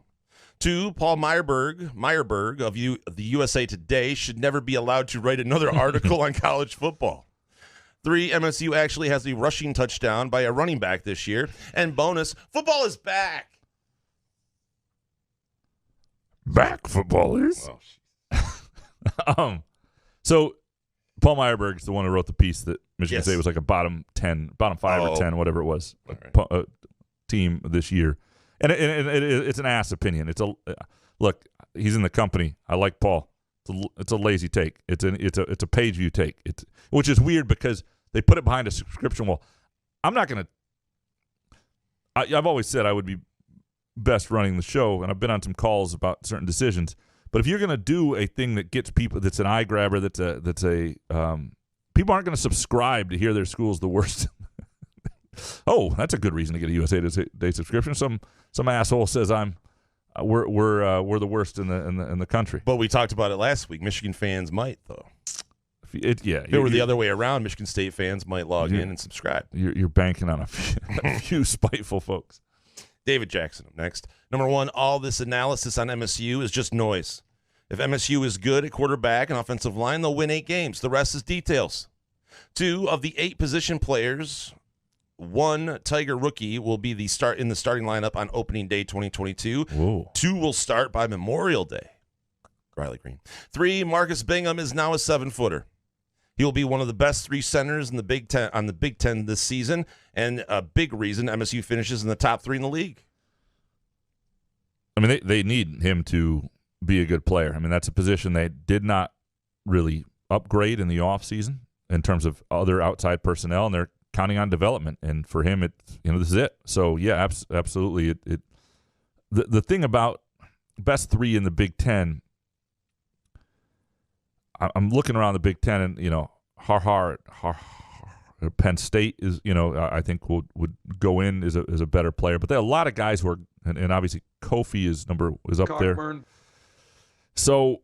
2, Paul Meyerberg of the USA Today should never be allowed to write another article on college football. 3, MSU actually has a rushing touchdown by a running back this year. And bonus, football is back. Back, footballers. So Paul Meyerberg is the one who wrote the piece that Michigan State was like a bottom 5 or 10, whatever it was, team this year. And it's an ass opinion. Look, he's in the company. I like Paul. It's a lazy take. It's a page view take. Which is weird because they put it behind a subscription wall. I'm not going to. I've always said I would be best running the show, and I've been on some calls about certain decisions. But if you're going to do a thing that gets people, that's an eye grabber, people aren't going to subscribe to hear their school's the worst. Oh, that's a good reason to get a USA Today subscription. Some asshole says we're the worst in the country. But we talked about it last week. Michigan fans might, though. If it were the other way around, Michigan State fans might log in and subscribe. You're banking on a few spiteful folks. David Jackson up next. Number 1, all this analysis on MSU is just noise. If MSU is good at quarterback and offensive line, they'll win 8 games. The rest is details. 2, of the 8 position players, 1 Tiger rookie will be in the starting lineup on opening day 2022. Whoa. 2 will start by Memorial Day. Riley Green. 3, Marcus Bingham is now a 7-footer. He will be one of the best 3 centers in the Big Ten on the Big Ten this season, and a big reason MSU finishes in the top 3 in the league. I mean, they need him to be a good player. I mean, that's a position they did not really upgrade in the offseason in terms of other outside personnel, and they're counting on development. And for him, this is it. So yeah, absolutely. The thing about best 3 in the Big Ten. I'm looking around the Big Ten, and Penn State is, I think would go in as a better player, but there are a lot of guys who are, and obviously Kofi is up Cockburn. there. So,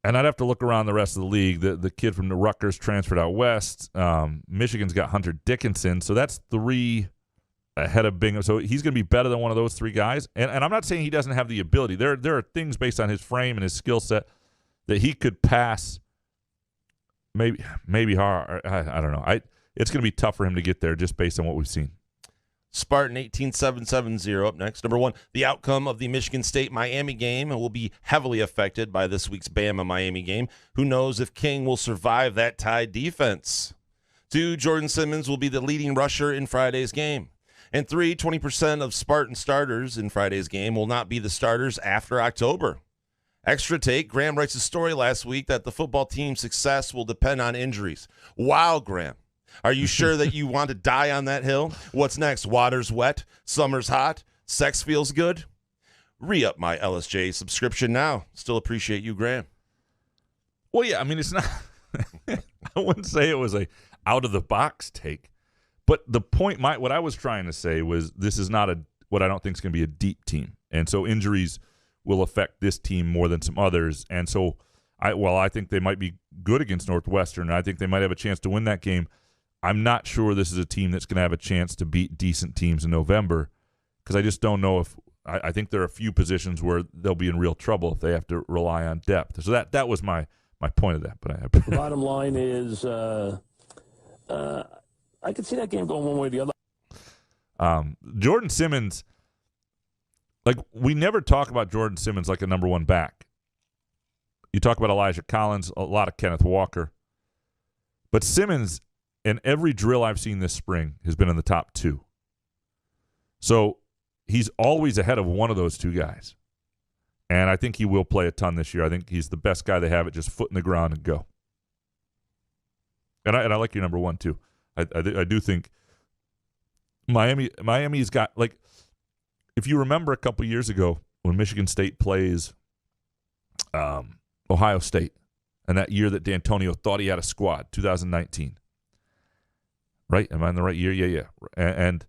and I'd have to look around the rest of the league. The kid from the Rutgers transferred out west. Michigan's got Hunter Dickinson, so that's 3 ahead of Bingham. So he's going to be better than one of those 3 guys. And I'm not saying he doesn't have the ability. There are things based on his frame and his skill set that he could pass. Maybe hard. I don't know. It's going to be tough for him to get there just based on what we've seen. Spartan 18770 up next. Number 1, the outcome of the Michigan State-Miami game will be heavily affected by this week's Bama-Miami game. Who knows if King will survive that Tide defense? 2, Jordan Simmons will be the leading rusher in Friday's game. And 3, 20% of Spartan starters in Friday's game will not be the starters after October. Extra take, Graham writes a story last week that the football team's success will depend on injuries. Wow, Graham. Are you sure that you want to die on that hill? What's next? Water's wet, summer's hot, sex feels good? Re-up my LSJ subscription now. Still appreciate you, Graham. Well, yeah, I mean, it's not – I wouldn't say it was a out-of-the-box take. But the point – what I was trying to say was this is not what I don't think is going to be a deep team. And so injuries will affect this team more than some others. And so, I think they might be good against Northwestern, and I think they might have a chance to win that game. I'm not sure this is a team that's going to have a chance to beat decent teams in November because I just don't know if I think there are a few positions where they'll be in real trouble if they have to rely on depth. So that was my point of that. But the bottom line is I could see that game going one way or the other. Jordan Simmons, like we never talk about Jordan Simmons like a number 1 back. You talk about Elijah Collins, a lot of Kenneth Walker. But Simmons, in every drill I've seen this spring, has been in the top 2. So he's always ahead of one of those 2 guys. And I think he will play a ton this year. I think he's the best guy they have at just foot in the ground and go. And I like your number 1 too. I do think Miami's got, like, if you remember a couple years ago when Michigan State plays Ohio State, and that year that D'Antonio thought he had a squad, 2019. Right? Am I in the right year? Yeah. And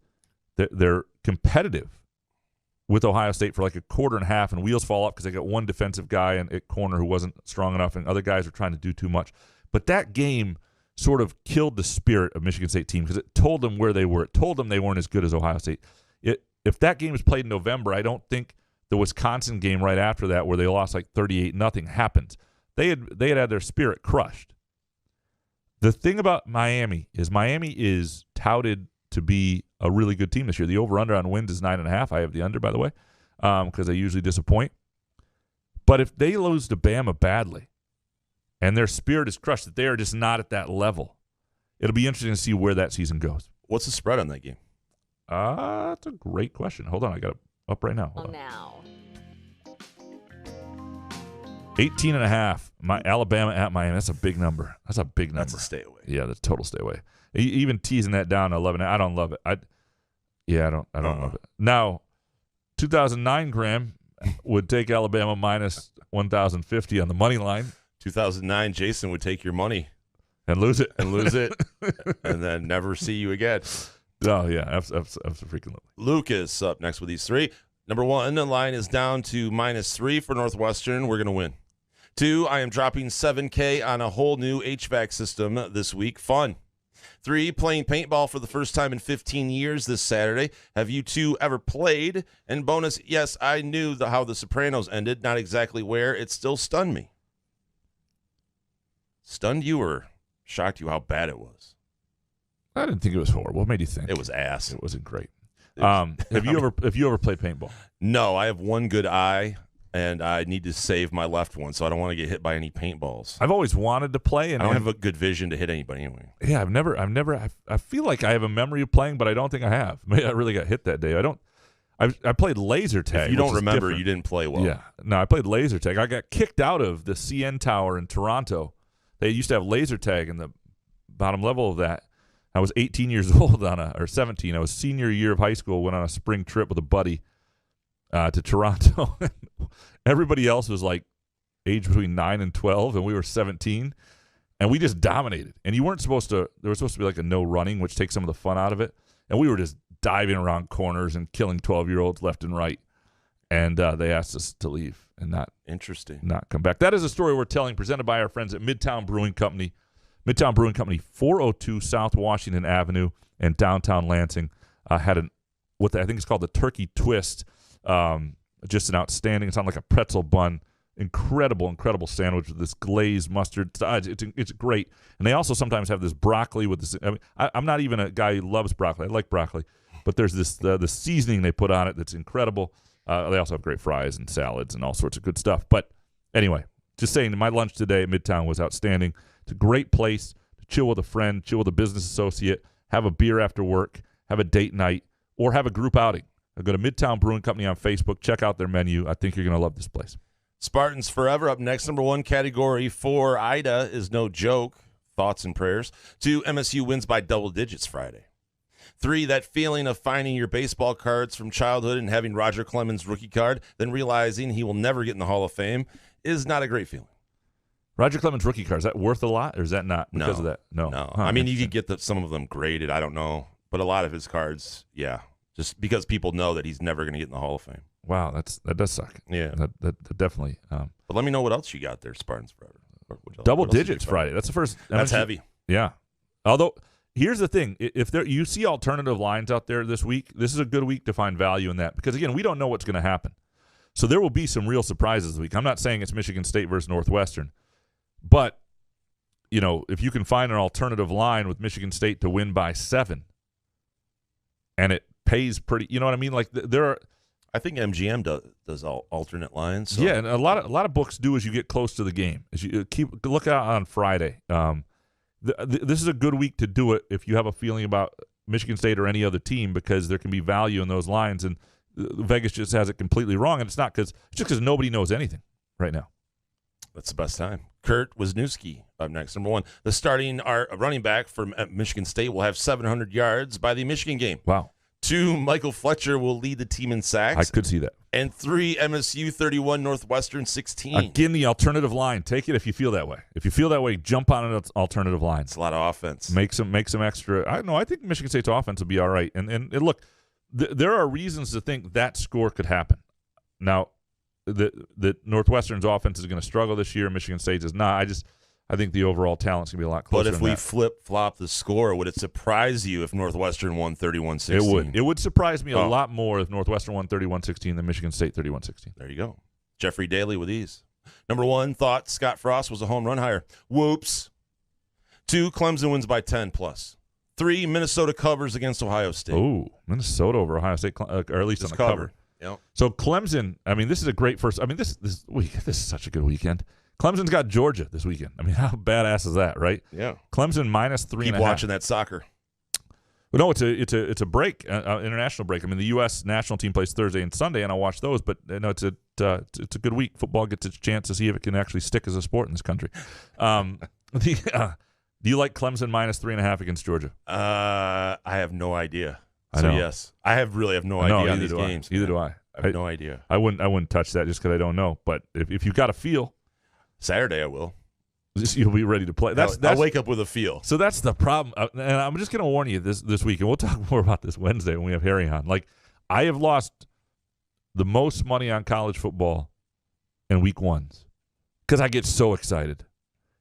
they're competitive with Ohio State for like a quarter and a half, and wheels fall off because they got one defensive guy at corner who wasn't strong enough, and other guys were trying to do too much. But that game sort of killed the spirit of Michigan State team because it told them where they were. It told them they weren't as good as Ohio State. If that game was played in November, I don't think the Wisconsin game right after that, where they lost like 38-0, happens. They had their spirit crushed. The thing about Miami is touted to be a really good team this year. The over-under on wins is 9.5. I have the under, by the way, because they usually disappoint. But if they lose to Bama badly and their spirit is crushed, that they are just not at that level, it'll be interesting to see where that season goes. What's the spread on that game? That's a great question. Hold on. I got it up right now. Hold on. Now. 18.5. Alabama at Miami. That's a big number. That's a big number. That's a stay away. Yeah, that's a total stay away. Even teasing that down to 11. I don't love it. I don't love it. Now, 2009 Graham would take Alabama minus 1,050 on the money line. 2009 Jason would take your money and lose it, and then never see you again. Oh yeah, absolutely. Lucas up next with these three. Number 1, the line is down to -3 for Northwestern. We're going to win. 2, I am dropping $7K on a whole new HVAC system this week. Fun. 3, playing paintball for the first time in 15 years this Saturday. Have you two ever played? And bonus, yes, I knew how The Sopranos ended, not exactly where. It still stunned me. Stunned you or shocked you how bad it was? I didn't think it was horrible. What made you think? It was ass. It wasn't great. Have you ever played paintball? No, I have one good eye, and I need to save my left one, so I don't want to get hit by any paintballs. I've always wanted to play, and I don't have a good vision to hit anybody anyway. Yeah, I've never. I feel like I have a memory of playing, but I don't think I have. Maybe I really got hit that day. I played laser tag. If you don't remember, different. You didn't play well. Yeah, no, I played laser tag. I got kicked out of the CN Tower in Toronto. They used to have laser tag in the bottom level of that. I was 18 years old or 17. I was senior year of high school, went on a spring trip with a buddy to Toronto. Everybody else was like age between 9 and 12, and we were 17. And we just dominated. And you weren't supposed to – there was supposed to be like a no running, which takes some of the fun out of it. And we were just diving around corners and killing 12-year-olds left and right. And they asked us to leave and not come back. That is a story we're telling, presented by our friends at Midtown Brewing Company. Midtown Brewing Company, 402 South Washington Avenue in downtown Lansing, had what I think is called the Turkey Twist. Just an outstanding. It's on like a pretzel bun. Incredible sandwich with this glazed mustard. It's great. And they also sometimes have this broccoli with this. I mean, I'm not even a guy who loves broccoli. I like broccoli, but there's this the seasoning they put on it that's incredible. They also have great fries and salads and all sorts of good stuff. But anyway, just saying, my lunch today at Midtown was outstanding. It's a great place to chill with a friend, chill with a business associate, have a beer after work, have a date night, or have a group outing. Go to Midtown Brewing Company on Facebook. Check out their menu. I think you're going to love this place. Spartans forever up next. Number 1 category for Ida is no joke. Thoughts and prayers. 2, MSU wins by double digits Friday. 3, that feeling of finding your baseball cards from childhood and having Roger Clemens' rookie card, then realizing he will never get in the Hall of Fame is not a great feeling. Roger Clemens' rookie card, is that worth a lot, or is that not because of that? No. Huh, I mean, you could get some of them graded. I don't know. But a lot of his cards, yeah, just because people know that he's never going to get in the Hall of Fame. Wow, that does suck. Yeah. That definitely. But let me know what else you got there, Spartans forever. Double digits Friday. That's the first. That's heavy. Yeah. Although, here's the thing. If you see alternative lines out there this week, this is a good week to find value in that. Because, again, we don't know what's going to happen. So there will be some real surprises this week. I'm not saying it's Michigan State versus Northwestern. But, if you can find an alternative line with Michigan State to win by 7, and it pays pretty, you know what I mean? Like there are, I think MGM does alternate lines. So. Yeah, and a lot of books do as you get close to the game. As you look out on Friday. This is a good week to do it if you have a feeling about Michigan State or any other team, because there can be value in those lines, and Vegas just has it completely wrong, and it's just because nobody knows anything right now. That's the best time. Kurt Wisniewski up next. Number 1, the starting running back from Michigan State will have 700 yards by the Michigan game. Wow. 2, Michael Fletcher will lead the team in sacks. I could see that. And 3, MSU 31, Northwestern 16. Again, the alternative line. Take it if you feel that way. If you feel that way, jump on an alternative line. It's a lot of offense. Make some extra. I don't know. I think Michigan State's offense will be all right. And look, there are reasons to think that score could happen. Now, that Northwestern's offense is going to struggle this year. Michigan State is not. I think the overall talent's going to be a lot closer. But if we flip-flop the score, would it surprise you if Northwestern won 31-16? It would. It would surprise me a lot more if Northwestern won 31-16 than Michigan State 31-16. There you go. Jeffrey Daly with ease. Number 1, thought Scott Frost was a home run hire. Whoops. 2, Clemson wins by 10+. 3, Minnesota covers against Ohio State. Oh, Minnesota over Ohio State, or at least Just on the cover. Yep. So Clemson, I mean, this is a great first. I mean, this is such a good weekend. Clemson's got Georgia this weekend. I mean, how badass is that, right? Yeah. Clemson -3.5. Keep watching that soccer. Well, no, it's a break, international break. I mean, the U.S. national team plays Thursday and Sunday, and I'll watch those. But it's a good week. Football gets its chance to see if it can actually stick as a sport in this country. Do you like Clemson -3.5 against Georgia? I have no idea. I know. Yes, I really have no idea on these games. Either do I. I have no idea. I wouldn't touch that just because I don't know. But if you've got a feel, Saturday I will. You'll be ready to play. I'll wake up with a feel. So that's the problem. And I'm just going to warn you this week, and we'll talk more about this Wednesday when we have Harry on. Like, I have lost the most money on college football in week ones because I get so excited.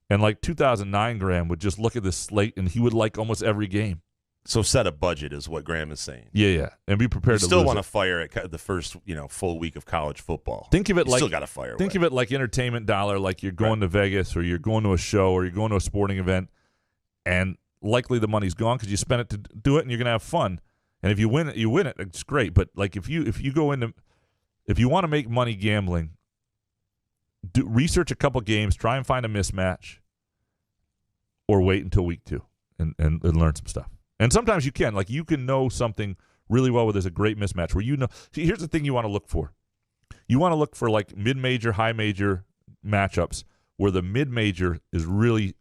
And like 2009, Graham would just look at this slate, and he would like almost every game. So set a budget is what Graham is saying. Yeah, and be prepared you to still lose want it. to fire at the first full week of college football. Think of it you like still got to fire. Think of it like entertainment dollar, like you're going to Vegas or you're going to a show or you're going to a sporting event, and likely the money's gone because you spent it to do it, and you're gonna have fun. And if you win it, you win it. It's great. But like if you want to make money gambling, research a couple games, try and find a mismatch, or wait until week 2 and learn some stuff. And sometimes you can. Like, you can know something really well where there's a great mismatch where you know. See, here's the thing you want to look for. You want to look for, like, mid-major, high-major matchups where the mid-major is really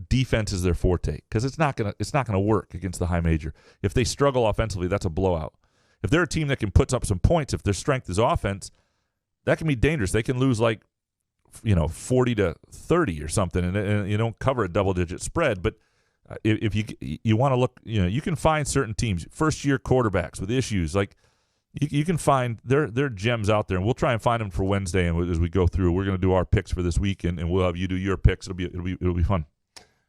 defense is their forte because it's not gonna work against the high-major. If they struggle offensively, that's a blowout. If they're a team that can put up some points, if their strength is offense, that can be dangerous. They can lose, like, 40-30 or something, and you don't cover a double-digit spread, but if you want to look, you can find certain teams, first-year quarterbacks with issues. Like, you can find their gems out there, and we'll try and find them for Wednesday. And as we go through, we're going to do our picks for this week, and we'll have you do your picks. It'll be fun.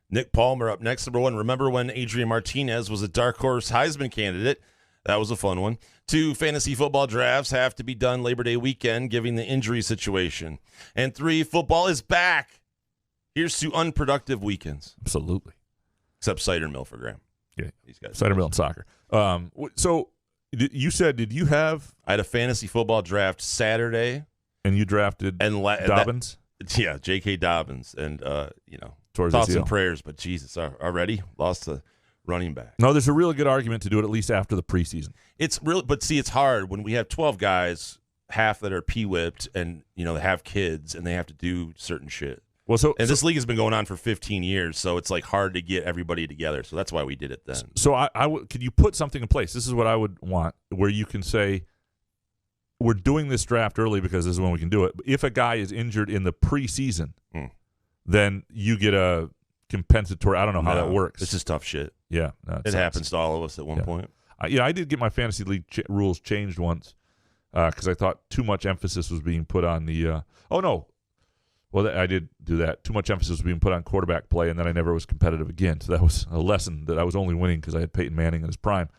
Nick Palmer up next, number 1. Remember when Adrian Martinez was a dark horse Heisman candidate? That was a fun one. 2, fantasy football drafts have to be done Labor Day weekend, given the injury situation. And 3, football is back. Here's to unproductive weekends. Absolutely. Except cider mill for Graham. Yeah, these guys. Cider mill and soccer. So you said, did you have? I had a fantasy football draft Saturday, and you drafted Dobbins. J.K. Dobbins, and Towards thoughts and prayers. But Jesus, already lost to running back. No, there's a really good argument to do it at least after the preseason. It's hard when we have 12 guys, half that are p-whipped, and they have kids and they have to do certain shit. Well, this league has been going on for 15 years, so it's like hard to get everybody together. So that's why we did it then. So could you put something in place? This is what I would want, where you can say, we're doing this draft early because this is when we can do it. If a guy is injured in the preseason, then you get a compensatory. I don't know how that works. It's just tough shit. Yeah, it happens to all of us at one point. I did get my fantasy league rules changed once because I thought too much emphasis was being put on the. Well, I did do that. Too much emphasis was being put on quarterback play, and then I never was competitive again. So that was a lesson that I was only winning because I had Peyton Manning in his prime.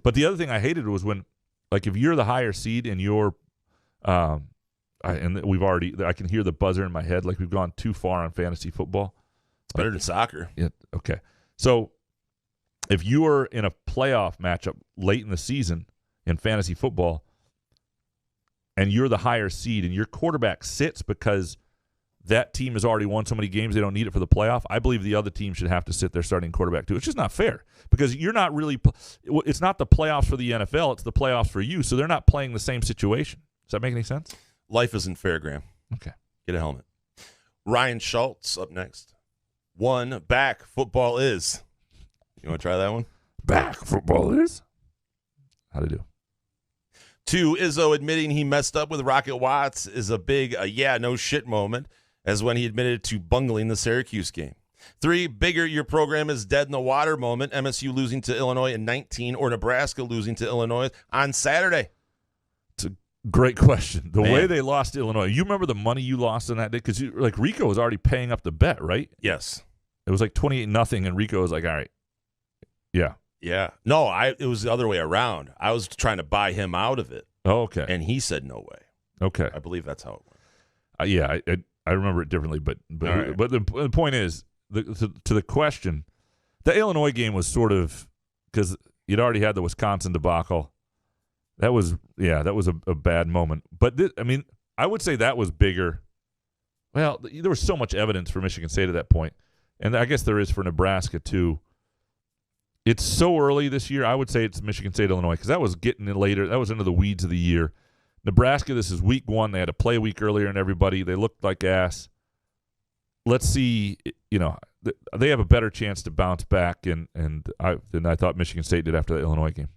But the other thing I hated was when, like, if you're the higher seed and you're, I can hear the buzzer in my head. Like, we've gone too far on fantasy football. It's better than soccer. Yeah. Okay. So if you are in a playoff matchup late in the season in fantasy football, and you're the higher seed and your quarterback sits because that team has already won so many games they don't need it for the playoff, I believe the other team should have to sit their starting quarterback too. It's just not fair because you're not really – it's not the playoffs for the NFL. It's the playoffs for you, so they're not playing the same situation. Does that make any sense? Life isn't fair, Graham. Okay. Get a helmet. Ryan Schultz up next. 1, back football is. You want to try that one? Back football is? How'd I do? 2, Izzo admitting he messed up with Rocket Watts is a big no shit moment, as when he admitted to bungling the Syracuse game. 3, bigger your program is dead in the water moment. MSU losing to Illinois in 19 or Nebraska losing to Illinois on Saturday. It's a great question. The Man. way they lost to Illinois, you remember the money you lost in that day? Because Rico was already paying up the bet, right? Yes. It was like 28-0, and Rico was like, all right. Yeah. Yeah. No, it was the other way around. I was trying to buy him out of it. Oh, okay. And he said no way. Okay. I believe that's how it went. Yeah, I remember it differently, but right. but the point is, to the question, the Illinois game was sort of, because you'd already had the Wisconsin debacle. That was a bad moment. But I would say that was bigger. Well, there was so much evidence for Michigan State at that point, and I guess there is for Nebraska too. It's so early this year. I would say it's Michigan State, Illinois, because that was getting in later. That was into the weeds of the year. Nebraska, this is week 1. They had to play a week earlier, and everybody, they looked like ass. Let's see, they have a better chance to bounce back, than I thought Michigan State did after the Illinois game.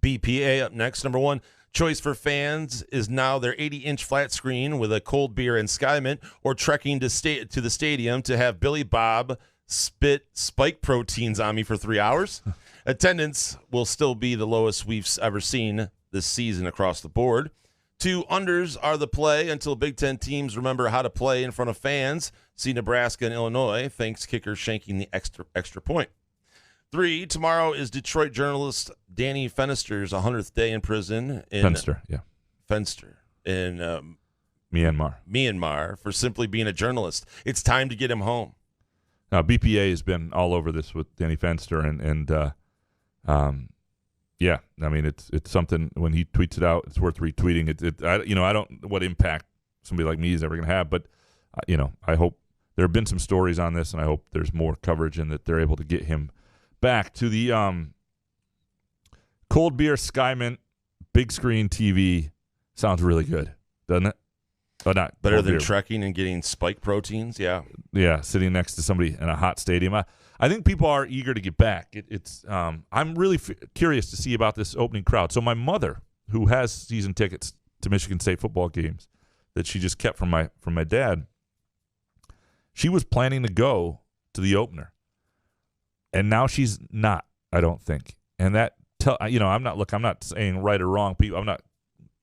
BPA up next. Number 1 choice for fans is now their 80-inch flat screen with a cold beer and Sky Mint, or trekking to the stadium to have Billy Bob spit spike proteins on me for 3 hours. Attendance will still be the lowest we've ever seen this season across the board. 2 unders are the play until Big Ten teams remember how to play in front of fans. See Nebraska and Illinois, thanks kicker shanking the extra point. 3, tomorrow is Detroit journalist Danny Fenster's 100th day in prison. Fenster in Myanmar for simply being a journalist. It's time to get him home. Now, BPA has been all over this with Danny Fenster, yeah, it's something. When he tweets it out, it's worth retweeting. I don't know what impact somebody like me is ever going to have, but I hope there have been some stories on this, and I hope there's more coverage and that they're able to get him back to the cold beer, Sky Mint, big screen TV. Sounds really good, doesn't it? But not better than beer. trekking and getting spike proteins. Yeah, sitting next to somebody in a hot stadium. I think people are eager to get back. I'm really curious to see about this opening crowd. So my mother, who has season tickets to Michigan State football games that she just kept from my dad, she was planning to go to the opener, and now she's not. I don't think, and that I'm not saying right or wrong. People,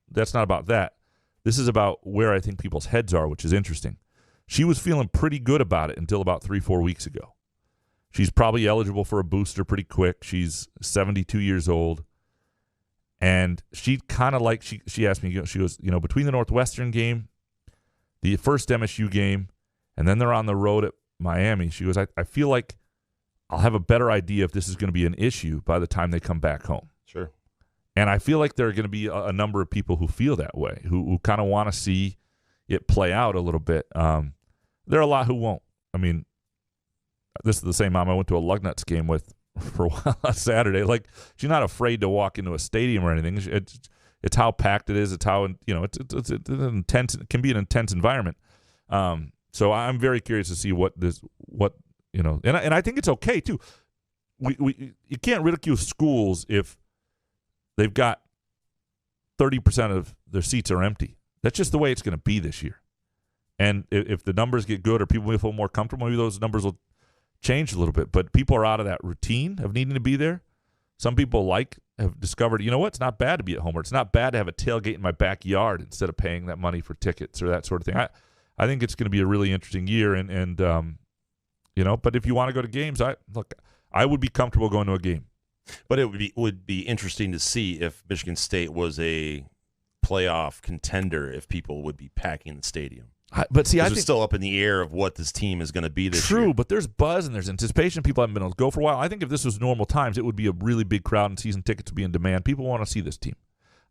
that's not about that. This is about where I think people's heads are, which is interesting. She was feeling pretty good about it until about 3-4 weeks ago. She's probably eligible for a booster pretty quick. She's 72 years old. And she kind of she asked me, she goes, between the Northwestern game, the first MSU game, and then they're on the road at Miami, she goes, I feel like I'll have a better idea if this is going to be an issue by the time they come back home. Sure. And I feel like there are going to be a number of people who feel that way, who kind of want to see it play out a little bit. There are a lot who won't. This is the same mom I went to a Lugnuts game with for a while on Saturday. Like, she's not afraid to walk into a stadium or anything. It's how packed it is. It's how it's intense. It can be an intense environment. So I'm very curious to see and I think it's okay too. You can't ridicule schools if they've got 30% of their seats are empty. That's just the way it's going to be this year. And if the numbers get good or people feel more comfortable, maybe those numbers will change a little bit. But people are out of that routine of needing to be there. Some people have discovered, it's not bad to be at home, or it's not bad to have a tailgate in my backyard instead of paying that money for tickets or that sort of thing. I think it's going to be a really interesting year. But if you want to go to games, I would be comfortable going to a game. But it would be interesting to see if Michigan State was a playoff contender, if people would be packing the stadium. But see, I think it's still up in the air of what this team is going to be this year. True, but there's buzz and there's anticipation. People haven't been able to go for a while. I think if this was normal times, it would be a really big crowd and season tickets would be in demand. People want to see this team.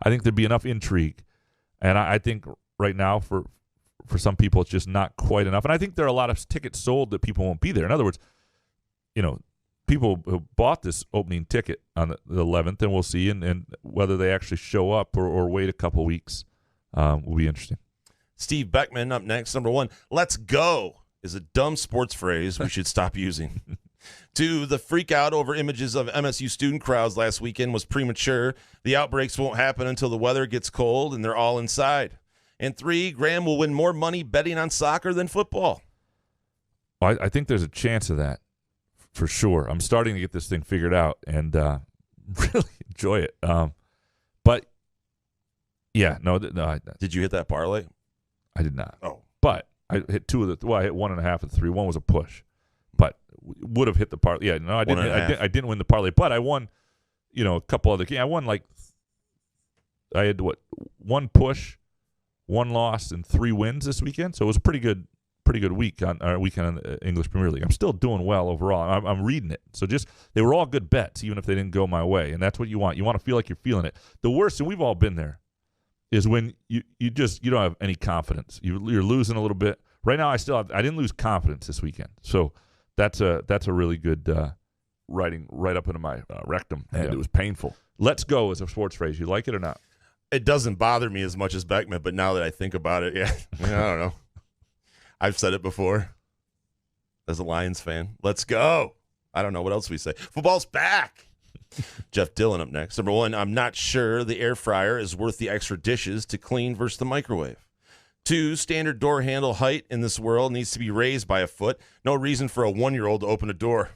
I think there'd be enough intrigue. And I think right now for some people it's just not quite enough. And I think there are a lot of tickets sold that people won't be there. In other words, people who bought this opening ticket on the 11th, and we'll see, and whether they actually show up or wait a couple weeks will be interesting. Steve Beckman up next. Number 1, let's go is a dumb sports phrase we should stop using. 2, the freak out over images of MSU student crowds last weekend was premature. The outbreaks won't happen until the weather gets cold and they're all inside. And 3, Graham will win more money betting on soccer than football. I think there's a chance of that for sure. I'm starting to get this thing figured out and really enjoy it. But yeah, no. Did you hit that parlay? I did not. Oh, but I hit two of the. Well, I hit 1.5 of the 3. One was a push, but would have hit the parlay. Yeah, no, I didn't. I didn't win the parlay, but I won. A couple other games. I won I had one push, one loss, and 3 wins this weekend. So it was a pretty good week on our weekend on the English Premier League. I'm still doing well overall. I'm reading it. So they were all good bets, even if they didn't go my way. And that's what you want. You want to feel like you're feeling it. The worst, and we've all been there, is when you don't have any confidence. You're losing a little bit. Right now, I didn't lose confidence this weekend. So that's a really good writing right up into my rectum, and it was painful. Let's go is a sports phrase. You like it or not? It doesn't bother me as much as Beckman, but now that I think about it, yeah, I don't know. I've said it before as a Lions fan. Let's go. I don't know what else we say. Football's back. Jeff Dillon up next. Number 1, I'm not sure the air fryer is worth the extra dishes to clean versus the microwave. 2, standard door handle height in this world needs to be raised by a foot. No reason for a 1-year-old to open a door.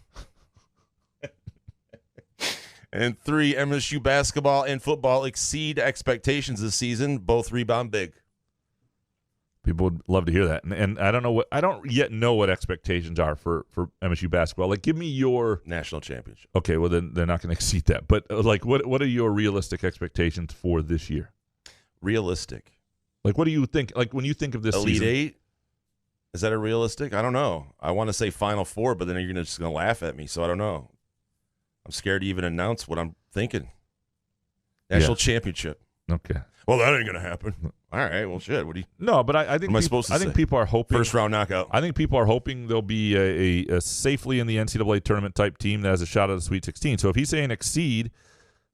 And 3, MSU basketball and football exceed expectations this season. Both rebound big. People would love to hear that, and I don't yet know what expectations are for MSU basketball. Like, give me your national championship. Okay, well then they're not going to exceed that. But like, what are your realistic expectations for this year? Realistic. Like, what do you think? Like, when you think of this Elite season, 8, is that a realistic? I don't know. I want to say Final Four, but then you're just going to laugh at me. So I don't know. I'm scared to even announce what I'm thinking. National championship. Okay. Well, that ain't gonna happen. All right. Well, shit. What do you? No, but I think what am I supposed to say? think people are hoping first round knockout. I think people are hoping they'll be a safely in the NCAA tournament type team that has a shot at the Sweet 16. So if he's saying exceed,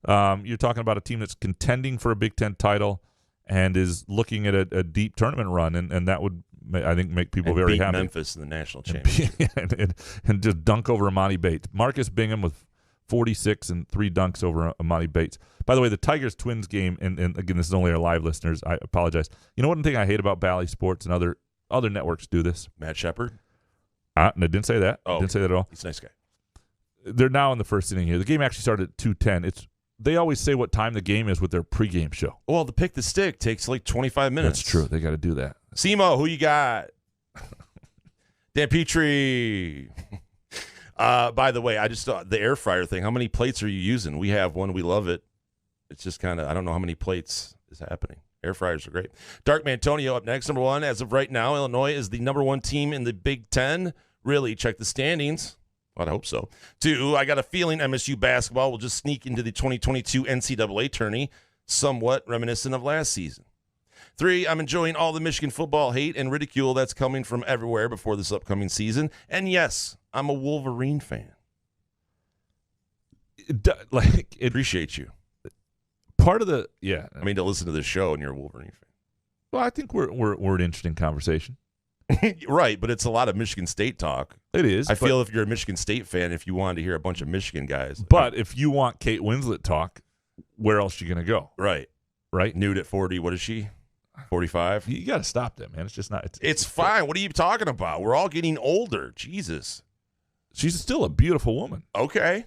you're talking about a team that's contending for a Big Ten title and is looking at a deep tournament run, and that would, I think, make people very happy. Memphis in the national championship and just dunk over Amani Bates. Marcus Bingham with 46 and 3 dunks over Amani Bates. By the way, the Tigers-Twins game, and again, this is only our live listeners. I apologize. You know one thing I hate about Bally Sports and other networks do this? Matt Shepard? I didn't say that. Oh, didn't say that at all. He's a nice guy. They're now in the first inning here. The game actually started at 2:10. They always say what time the game is with their pregame show. Well, the pick the stick takes like 25 minutes. That's true. They got to do that. Simo, who you got? Dan Petrie. By the way, I just thought the air fryer thing. How many plates are you using? We have one. We love it. It's just kind of, I don't know how many plates is happening. Air fryers are great. Dark Mantonio up next. Number 1, as of right now, Illinois is the number 1 team in the Big Ten. Really, check the standings. Well, I hope so. 2, I got a feeling MSU basketball will just sneak into the 2022 NCAA tourney, somewhat reminiscent of last season. 3, I'm enjoying all the Michigan football hate and ridicule that's coming from everywhere before this upcoming season. And yes, I'm a Wolverine fan. Appreciate you. Part of the I mean, to listen to this show and you're a Wolverine fan. Well, I think we're an interesting conversation. Right, but it's a lot of Michigan State talk. It is. I feel if you're a Michigan State fan, if you wanted to hear a bunch of Michigan guys. But if you want Kate Winslet talk, where else are you going to go? Right. Nude at 40. What is she? 45? You got to stop that, man. It's just not. It's fine. What are you talking about? We're all getting older. Jesus. She's still a beautiful woman. Okay.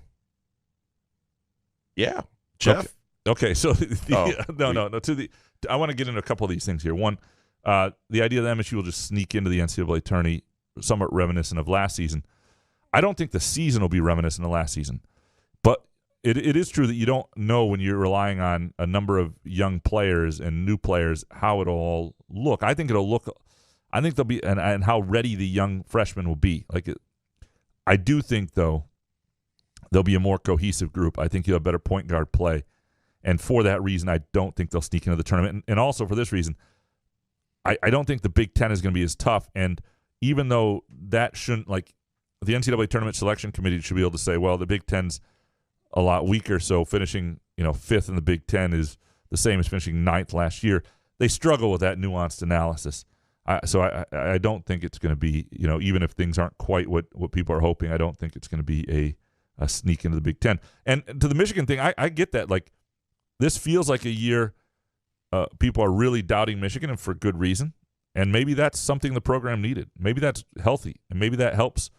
Yeah. Jeff? Okay. So no. I want to get into a couple of these things here. One, the idea that MSU will just sneak into the NCAA tourney, somewhat reminiscent of last season. I don't think the season will be reminiscent of last season, but it is true that you don't know when you're relying on a number of young players and new players how it'll all look. I think they'll be and how ready the young freshmen will be. I do think though there'll be a more cohesive group. I think you'll have better point guard play, and for that reason, I don't think they'll sneak into the tournament. And also for this reason, I don't think the Big Ten is going to be as tough. And even though that shouldn't, the NCAA tournament selection committee should be able to say, well, the Big Ten's a lot weaker, so finishing 5th in the Big Ten is the same as finishing 9th last year. They struggle with that nuanced analysis. So I don't think it's going to be, even if things aren't quite what people are hoping, I don't think it's going to be a sneak into the Big Ten. And to the Michigan thing, I get that. This feels like a year people are really doubting Michigan, and for good reason. And maybe that's something the program needed. Maybe that's healthy, and maybe that helps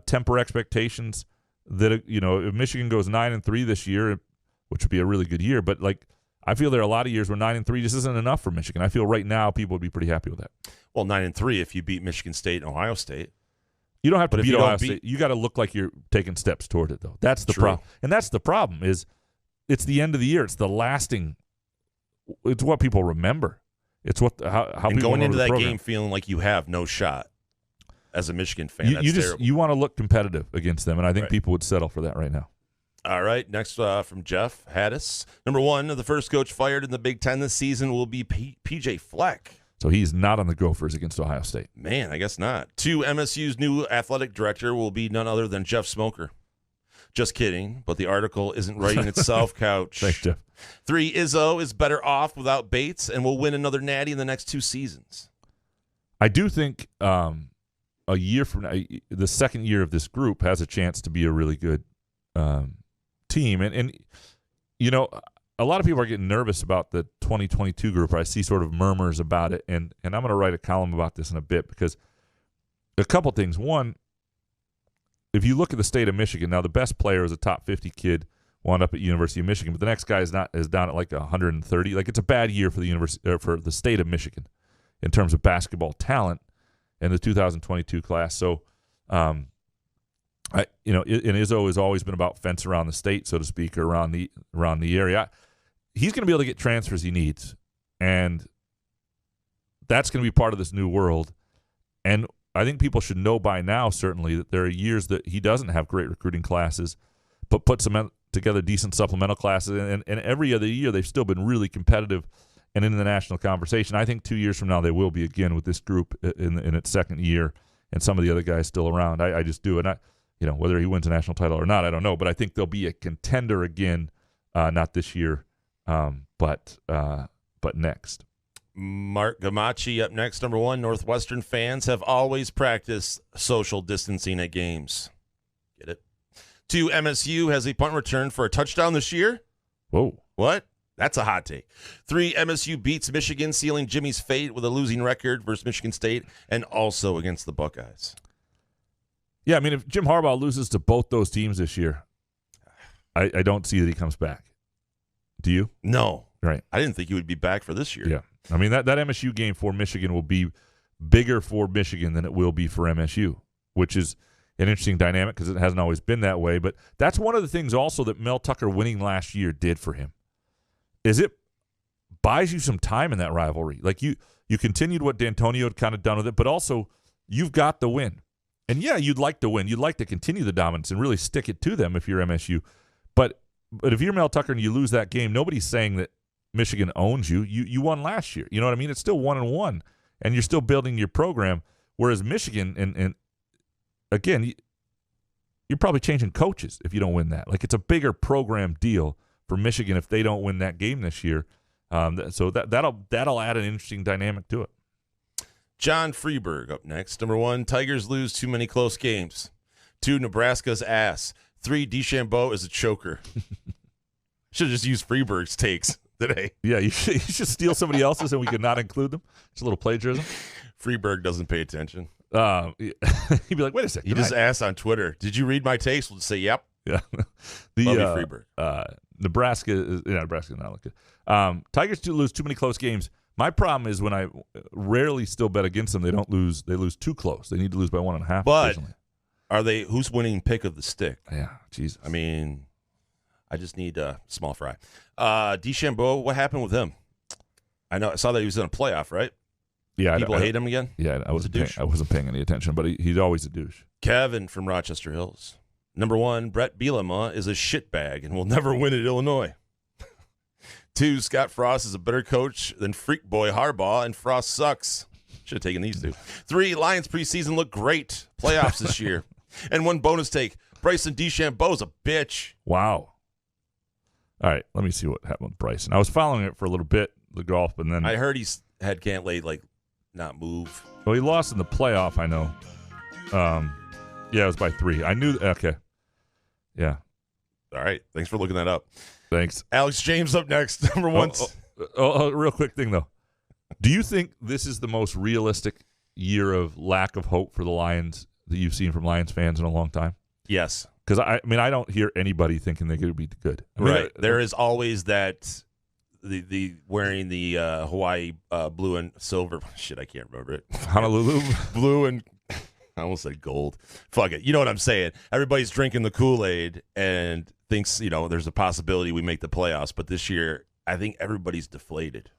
temper expectations. That if Michigan goes 9-3 this year, which would be a really good year, but I feel there are a lot of years where 9-3 just isn't enough for Michigan. I feel right now people would be pretty happy with that. Well, 9-3 if you beat Michigan State and Ohio State. You don't have to beat Ohio State. You got to look like you're taking steps toward it, though. That's the problem, and that's the problem. Is it's the end of the year. It's the lasting. It's what people remember. It's what how and people going into that program. game feeling like you have no shot as a Michigan fan. That's terrible. You want to look competitive against them, and I think people would settle for that right now. All right, next from Jeff Haddis. Number 1, the first coach fired in the Big Ten this season will be P.J. Fleck. So he's not on the Gophers against Ohio State. Man, I guess not. 2, MSU's new athletic director will be none other than Jeff Smoker. Just kidding, but the article isn't writing itself, Couch. Thanks, Jeff. 3, Izzo is better off without Bates and will win another natty in the next 2 seasons. I do think a year from now, the second year of this group has a chance to be a really good team. And a lot of people are getting nervous about the 2022 group. I see sort of murmurs about it, and I'm going to write a column about this in a bit because a couple things. One, if you look at the state of Michigan, now the best player is a top 50 kid, wound up at University of Michigan, but the next guy is down at like 130. Like, it's a bad year for the university for the state of Michigan in terms of basketball talent in the 2022 class. So, and Izzo has always been about fence around the state, so to speak, or around the area. He's going to be able to get transfers he needs, and that's going to be part of this new world. And I think people should know by now, certainly, that there are years that he doesn't have great recruiting classes, but puts together decent supplemental classes, and every other year they've still been really competitive and in the national conversation. I think 2 years from now they will be again with this group in its second year, and some of the other guys still around. I just do. And whether he wins a national title or not, I don't know. But I think they'll be a contender again, not this year, but next. Mark Gamachi up next. Number 1, Northwestern fans have always practiced social distancing at games. Get it? 2, MSU has a punt return for a touchdown this year. Whoa. What? That's a hot take. 3, MSU beats Michigan, sealing Jimmy's fate with a losing record versus Michigan State and also against the Buckeyes. Yeah, I mean, if Jim Harbaugh loses to both those teams this year, I don't see that he comes back. Do you? No. Right. I didn't think he would be back for this year. Yeah. I mean, that MSU game for Michigan will be bigger for Michigan than it will be for MSU, which is an interesting dynamic because it hasn't always been that way. But that's one of the things also that Mel Tucker winning last year did for him, is it buys you some time in that rivalry. Like, you continued what D'Antonio had kind of done with it, but also you've got the win. And, yeah, you'd like to win. You'd like to continue the dominance and really stick it to them if you're MSU. But if you're Mel Tucker and you lose that game, nobody's saying that Michigan owns you. You won last year. You know what I mean? It's still 1-1, and you're still building your program. Whereas Michigan, and again, you're probably changing coaches if you don't win that. Like, it's a bigger program deal for Michigan if they don't win that game this year. So that'll add an interesting dynamic to it. John Freeberg up next. Number 1, Tigers lose too many close games. 2, Nebraska's ass. 3, DeChambeau is a choker. Should have just used Freeberg's takes today. Yeah, you should steal somebody else's and we could not include them. It's a little plagiarism. Freeberg doesn't pay attention. He'd be like, wait a second. He just asked on Twitter, did you read my takes? We'll just say, yep. Yeah. Love you, Freeberg. Nebraska's not looking good. Tigers lose too many close games. My problem is when I rarely still bet against them, they lose too close. They need to lose by 1.5. But who's winning pick of the stick? Yeah, Jesus. I mean, I just need a small fry. DeChambeau, what happened with him? I saw that he was in a playoff, right? Yeah, people hate him again. Yeah, I wasn't paying any attention, but he's always a douche. Kevin from Rochester Hills. Number 1, Brett Bielema is a shitbag and will never win at Illinois. 2, Scott Frost is a better coach than freak boy Harbaugh, and Frost sucks. Should have taken these 2. 3, Lions preseason look great. Playoffs this year. And 1 bonus take, Bryson DeChambeau's a bitch. Wow. All right, let me see what happened with Bryson. I was following it for a little bit, the golf, and then I heard he's had Cantlay not move. Well, he lost in the playoff, I know. Yeah, it was by 3. I knew. Okay. Yeah. All right. Thanks for looking that up. Thanks. Alex James up next. Number 1. Real quick thing, though. Do you think this is the most realistic year of lack of hope for the Lions that you've seen from Lions fans in a long time? Yes. Because, I don't hear anybody thinking they're going to be good. I mean, Right. There is always that the wearing the Hawaii blue and silver. Shit, I can't remember it. Honolulu? Blue and I almost said gold. Fuck it. You know what I'm saying? Everybody's drinking the Kool-Aid and thinks, there's a possibility we make the playoffs. But this year, I think everybody's deflated.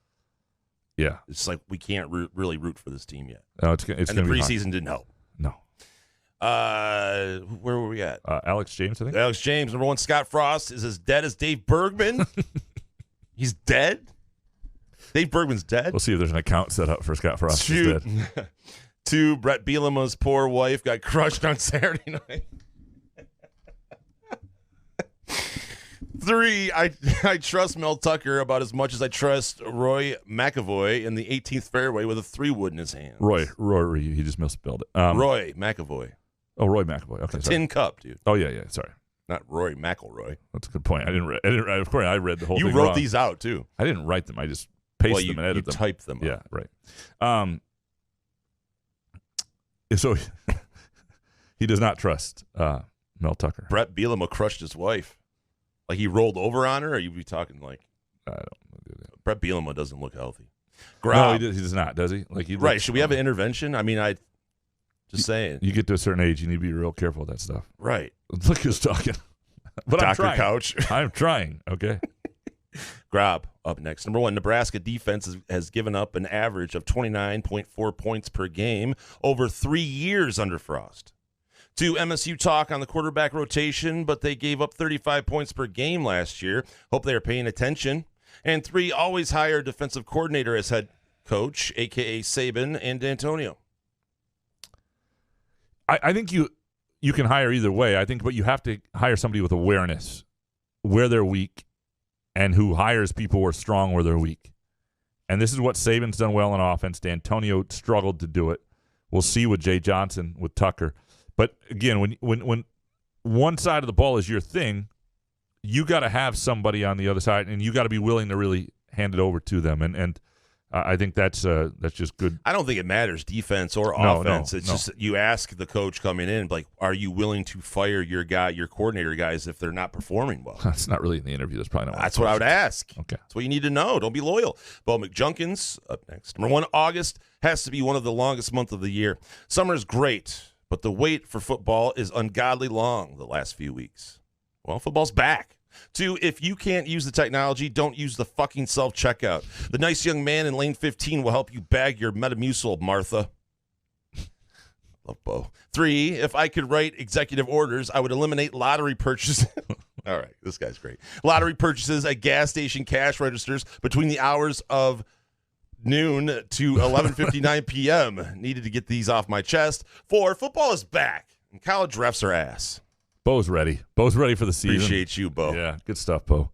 Yeah. It's like we can't really root for this team yet. No, it's and the gonna be hard. preseason didn't help. No. Where were we at? Alex James, I think. Alex James, number one. Scott Frost is as dead as Dave Bergman. He's dead? Dave Bergman's dead? We'll see if there's an account set up for Scott Frost. Shoot. 2, Brett Bielema's poor wife got crushed on Saturday night. 3, I trust Mel Tucker about as much as I trust Roy McAvoy in the 18th fairway with a 3-wood in his hand. Roy, he just misspelled it. Roy McAvoy. Oh, Roy McAvoy. Okay, sorry. Tin Cup, dude. Oh, yeah, sorry. Not Roy McElroy. That's a good point. I didn't. Of course, I read the whole thing. You wrote wrong. these out too. I didn't write them. I just pasted them and edited them. You typed them. Yeah, up. right. So he does not trust Mel Tucker. Brett Bielema crushed his wife. Like he rolled over on her, or you be talking like I don't do that. Brett Bielema doesn't look healthy. No, he does not, does he? Like right. Should we have an intervention? I mean, just saying. You get to a certain age, you need to be real careful with that stuff. Right. Look who's talking. But Dr. I'm trying. Couch. I'm trying, okay? Grob up next. Number 1, Nebraska defense has given up an average of 29.4 points per game over 3 years under Frost. 2, MSU talk on the quarterback rotation, but they gave up 35 points per game last year. Hope they are paying attention. And 3, always hire defensive coordinator as head coach, a.k.a. Saban and D'Antonio. I think you can hire either way. But you have to hire somebody with awareness where they're weak and who hires people who are strong where they're weak. And this is what Saban's done well on offense. D'Antonio struggled to do it. We'll see with Jay Johnson, with Tucker. But again, when one side of the ball is your thing, you got to have somebody on the other side, and you got to be willing to really hand it over to them. And I think that's just good. I don't think it matters, defense or offense. It's no. just you ask the coach coming in, like, are you willing to fire your coordinator guys if they're not performing well? That's not really in the interview. That's probably not. That's what I would ask. Okay. That's what you need to know. Don't be loyal. Bo McJunkins up next. Number 1, August has to be one of the longest months of the year. Summer is great, but the wait for football is ungodly long the last few weeks. Well, football's back. 2, if you can't use the technology, don't use the fucking self-checkout. The nice young man in lane 15 will help you bag your Metamucil, Martha. Love Bo. 3, if I could write executive orders, I would eliminate lottery purchases. All right, this guy's great. Lottery purchases at gas station cash registers between the hours of noon to 11:59 p.m. Needed to get these off my chest. 4, football is back, and college refs are ass. Bo's ready. Bo's ready for the season. Appreciate you, Bo. Yeah, good stuff, Bo.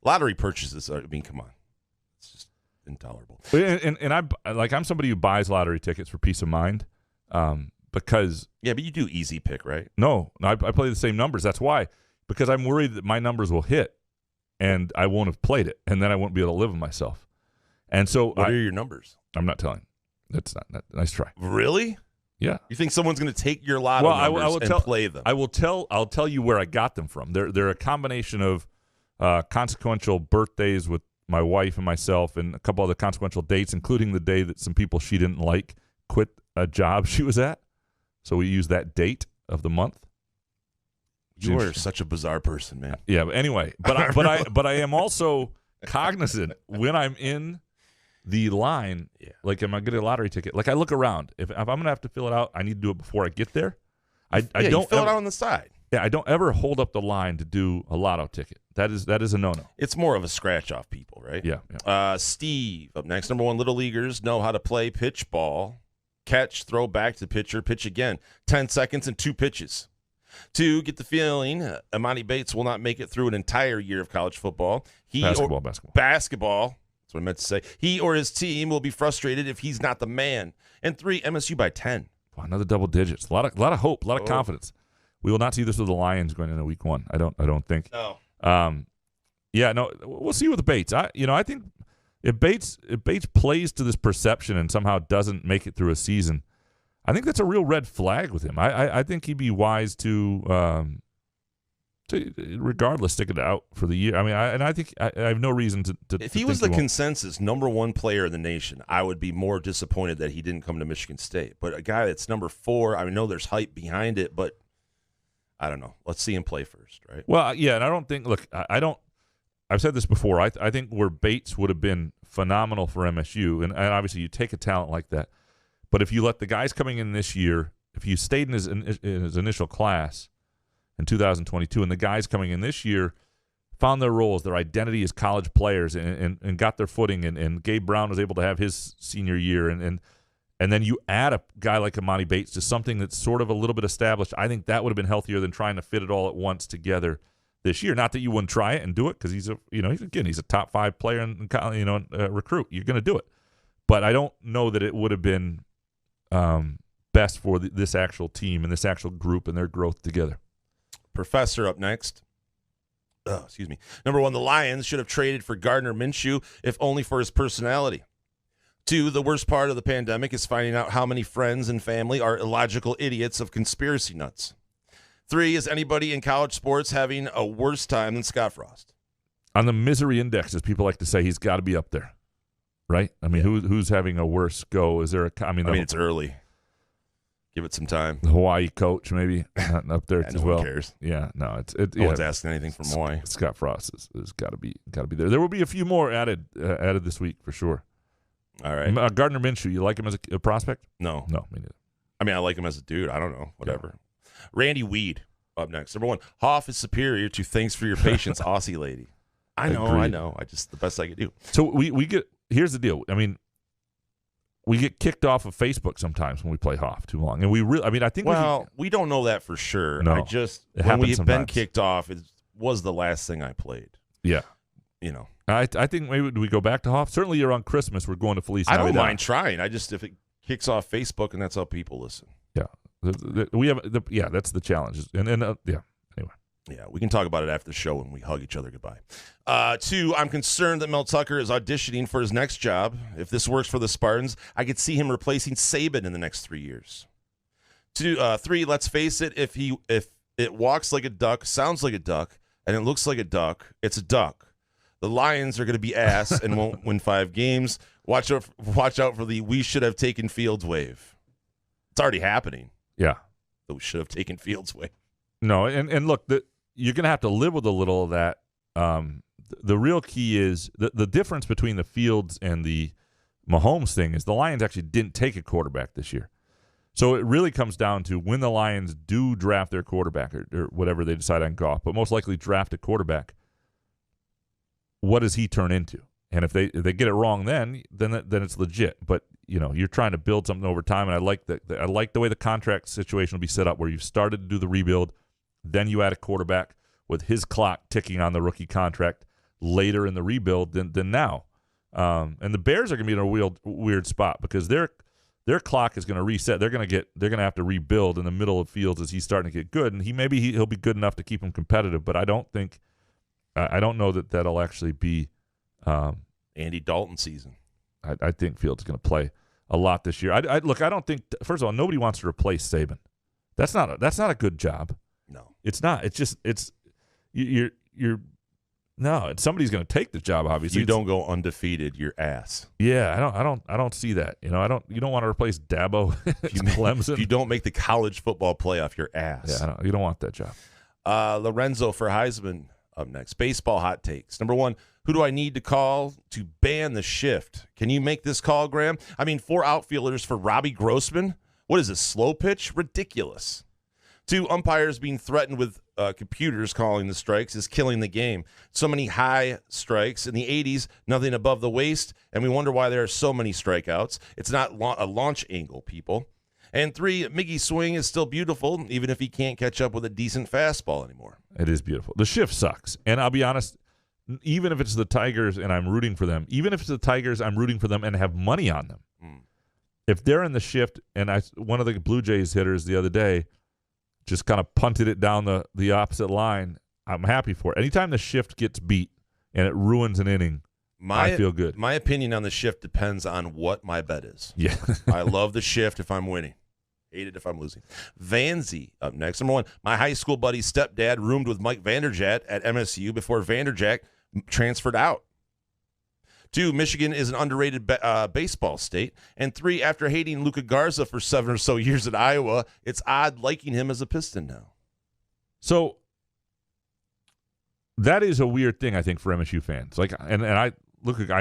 Lottery purchases, come on. It's just intolerable. And I'm somebody who buys lottery tickets for peace of mind because... Yeah, but you do easy pick, right? No, I play the same numbers. That's why. Because I'm worried that my numbers will hit and I won't have played it, and then I won't be able to live with myself. And so... What are your numbers? I'm not telling. That's not nice try. Really? Yeah. You think someone's going to take your lotto numbers and play them? I'll tell you where I got them from. They're a combination of consequential birthdays with my wife and myself, and a couple other consequential dates, including the day that some people she didn't like quit a job she was at. So we use that date of the month. You are such a bizarre person, man. Yeah. But anyway, but I am also cognizant when I'm in the line, like, am I getting a lottery ticket? Like, I look around. If I'm going to have to fill it out, I need to do it before I get there. I don't you fill it out on the side. Yeah, I don't ever hold up the line to do a lotto ticket. That is a no-no. It's more of a scratch-off people, right? Yeah. Steve, up next. Number 1, little leaguers know how to play pitch ball. Catch, throw back to pitcher, pitch again. 10 seconds and 2 pitches. 2, get the feeling Amani Bates will not make it through an entire year of college football. Basketball. That's what I meant to say. He or his team will be frustrated if he's not the man. And 3, MSU by 10. Wow, another double digits. A lot of hope, a lot of confidence. We will not see this with the Lions going into week 1. I don't think. No. Yeah, no. We'll see with the Bates. I think if Bates plays to this perception and somehow doesn't make it through a season, I think that's a real red flag with him. I think he'd be wise to regardless stick it out for the year. I mean, I think I have no reason to. If he was the consensus number 1 player in the nation, I would be more disappointed that he didn't come to Michigan State. But a guy that's number 4, I know there's hype behind it, but I don't know. Let's see him play first, right? Well, yeah, and I don't think. Look, I don't. I've said this before. I think where Bates would have been phenomenal for MSU, and obviously you take a talent like that, but if you let the guys coming in this year, if you stayed in his initial class in 2022, and the guys coming in this year found their roles, their identity as college players, and got their footing, and Gabe Brown was able to have his senior year, and then you add a guy like Amani Bates to something that's sort of a little bit established, I think that would have been healthier than trying to fit it all at once together this year. Not that you wouldn't try it and do it, because he's a top 5 player and recruit. You're going to do it, but I don't know that it would have been best for this actual team and this actual group and their growth together. Professor up next. Excuse me. Number 1, the Lions should have traded for Gardner Minshew, if only for his personality. 2, the worst part of the pandemic is finding out how many friends and family are illogical idiots of conspiracy nuts. 3, is anybody in college sports having a worse time than Scott Frost? On the misery index, as people like to say, he's got to be up there, right? I mean, who's having a worse go? Is there I mean, it's early. Give it some time. The Hawaii coach, maybe, not up there as no well. One cares. Yeah, no, no one's asking anything from Hawaii. Scott Frost has got to be there. There will be a few more added this week for sure. All right, Gardner Minshew, you like him as a prospect? No, me neither. I mean, I like him as a dude. I don't know, whatever. Yeah. Randy Weed up next. Number 1, Hoff is superior to Thanks for Your Patience, Aussie Lady. I know. I just the best I could do. So we get. Here's the deal. I mean, we get kicked off of Facebook sometimes when we play Hoff too long, and I think. Well, we don't know that for sure. No, when we've been kicked off, it was the last thing I played. Yeah, I think maybe we go back to Hoff. Certainly, around Christmas, we're going to Feliz Navidad. I don't mind trying. If it kicks off Facebook, and that's how people listen. Yeah, we have. That's the challenge. And anyway. Yeah, we can talk about it after the show when we hug each other goodbye. 2, I'm concerned that Mel Tucker is auditioning for his next job. If this works for the Spartans, I could see him replacing Saban in the next 3 years. 3, let's face it, if it walks like a duck, sounds like a duck, and it looks like a duck, it's a duck. The Lions are going to be ass and won't win 5 games. Watch out for the "we should have taken Fields" wave. It's already happening. Yeah. The "we should have taken Fields" wave. No, and look, you're going to have to live with a little of that. The real key is the difference between the Fields and the Mahomes thing is the Lions actually didn't take a quarterback this year. So it really comes down to when the Lions do draft their quarterback or whatever they decide on Goff, but most likely draft a quarterback, what does he turn into? And if they get it wrong then it's legit. But you're trying to build something over time, and I like the way the contract situation will be set up, where you've started to do the rebuild, then you add a quarterback with his clock ticking on the rookie contract later in the rebuild than now. And the Bears are going to be in a weird spot because their clock is going to reset. They're going to have to rebuild in the middle of Fields as he's starting to get good, and he'll be good enough to keep him competitive. But I don't know that that'll actually be Andy Dalton season. I think Fields is going to play a lot this year. I don't think. First of all, nobody wants to replace Saban. That's not a good job. No, it's not. It's just somebody's going to take the job. Obviously, you don't go undefeated. You're ass. Yeah, I don't see that. You don't want to replace Dabo. Clemson. If you don't make the college football playoff, you're ass. Yeah, you don't want that job. Lorenzo for Heisman up next. Baseball hot takes. Number 1, who do I need to call to ban the shift? Can you make this call, Graham? 4 outfielders for Robbie Grossman. What is this, slow pitch? Ridiculous. 2, umpires being threatened with computers calling the strikes is killing the game. So many high strikes. In the 80s, nothing above the waist, and we wonder why there are so many strikeouts. It's not a launch angle, people. And 3, Miggy's swing is still beautiful, even if he can't catch up with a decent fastball anymore. It is beautiful. The shift sucks. And I'll be honest, even if it's the Tigers and I'm rooting for them, I'm rooting for them and have money on them. If they're in the shift, and one of the Blue Jays hitters the other day just kind of punted it down the opposite line, I'm happy for it. Anytime the shift gets beat and it ruins an inning, I feel good. My opinion on the shift depends on what my bet is. Yeah. I love the shift if I'm winning. Hate it if I'm losing. Vanzy up next. Number 1, my high school buddy's stepdad roomed with Mike Vanderjagt at MSU before Vanderjagt transferred out. 2, Michigan is an underrated baseball state. And 3, after hating Luka Garza for 7 or so years at Iowa, it's odd liking him as a Piston now. So that is a weird thing, I think, for MSU fans. Like, and I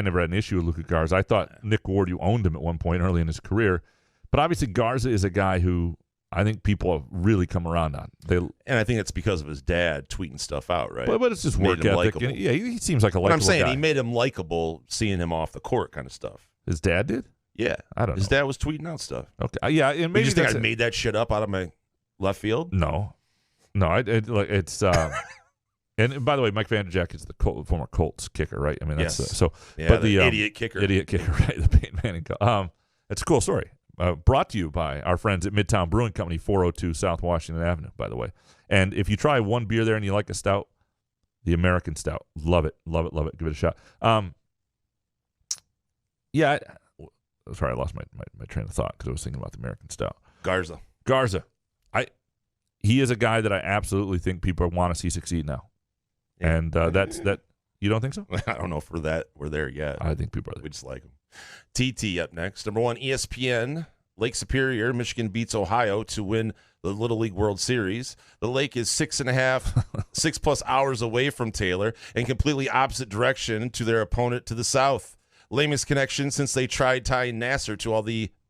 never had an issue with Luka Garza. I thought Nick Ward, you owned him at one point early in his career. But obviously Garza is a guy who I think people have really come around on. And I think it's because of his dad tweeting stuff out, right? But it's just work ethic. And, yeah, he seems like a likable guy. I'm saying he made him likable seeing him off the court kind of stuff. His dad did? Yeah. I don't know. His dad was tweeting out stuff. Okay. Yeah. And maybe you just think I made that shit up out of my left field? No. It's and by the way, Mike Vanderjagt is the former Colts kicker, right? I mean, that's yes. But the idiot kicker. Idiot kicker, right? The Peyton Manning. It's a cool story. Brought to you by our friends at Midtown Brewing Company, 402 South Washington Avenue, by the way. And if you try one beer there and you like a stout, the American Stout, love it. Give it a shot. Yeah. Sorry, I lost my train of thought because I was thinking about the American Stout. Garza. He is a guy that I absolutely think people want to see succeed now. Yeah. And that's. You don't think so? I don't know if we're there yet. I think people are there. We just like him. TT up next. Number 1, ESPN. Lake Superior, Michigan beats Ohio to win the Little League World Series. The lake is 6+ hours away from Taylor and completely opposite direction to their opponent to the south. Lamest connection since they tried tying Nasser to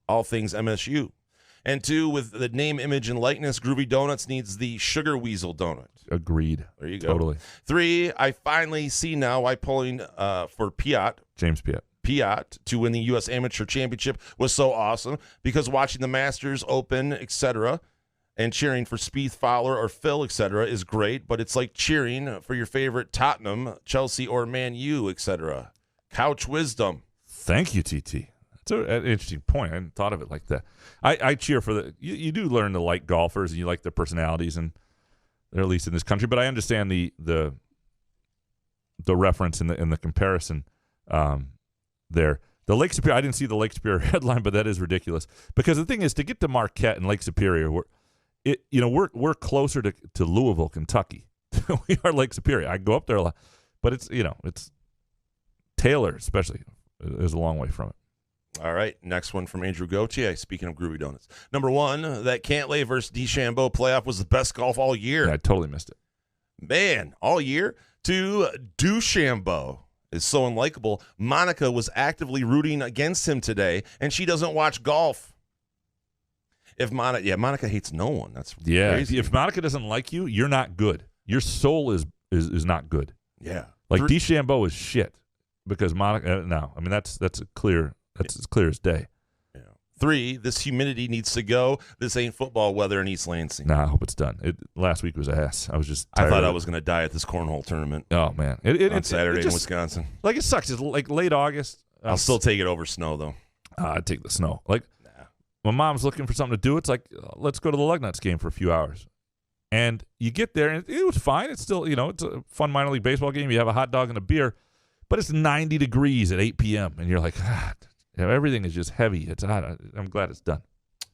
all things MSU. And 2, with the name, image, and likeness, Groovy Donuts needs the Sugar Weasel donut. Agreed. There you go. Totally. 3, I finally see now why pulling for James Piat to win the U.S. Amateur Championship was so awesome, because watching the Masters Open, etc., and cheering for Spieth, Fowler, or Phil, etc., is great, but it's like cheering for your favorite Tottenham, Chelsea, or Man U, etc. Couch wisdom. Thank you, TT. That's an interesting point. I hadn't thought of it like that. I cheer for you do learn to like golfers, and you like their personalities, and they're at least in this country. But I understand the reference and the comparison there. The Lake Superior, I didn't see the Lake Superior headline, but that is ridiculous. Because the thing is, to get to Marquette and Lake Superior, we're closer to Louisville, Kentucky. We are Lake Superior. I go up there a lot, but it's Taylor especially is a long way from it. All right, next one from Andrew Gauthier. Speaking of Groovy Donuts. Number 1, that Cantlay versus DeChambeau playoff was the best golf all year. Yeah, I totally missed it. Man, all year. 2, DeChambeau is so unlikable. Monica was actively rooting against him today, and she doesn't watch golf. Monica hates no one. That's crazy. If Monica doesn't like you, you're not good. Your soul is not good. Yeah. Like DeChambeau is shit because Monica. No, I mean that's clear. That's as clear as day. Yeah. 3, this humidity needs to go. This ain't football weather in East Lansing. Nah, I hope it's done. Last week was ass. I was just tired. I thought I was going to die at this cornhole tournament. Oh man, on Saturday in Wisconsin. Like it sucks. It's like late August. I'll still take it over snow though. I'd take the snow. Like my mom's looking for something to do. It's like let's go to the Lugnuts game for a few hours. And you get there, and it was fine. It's still, it's a fun minor league baseball game. You have a hot dog and a beer, but it's 90 degrees at 8 p.m., and you're like, everything is just heavy. It's hot. I'm glad it's done.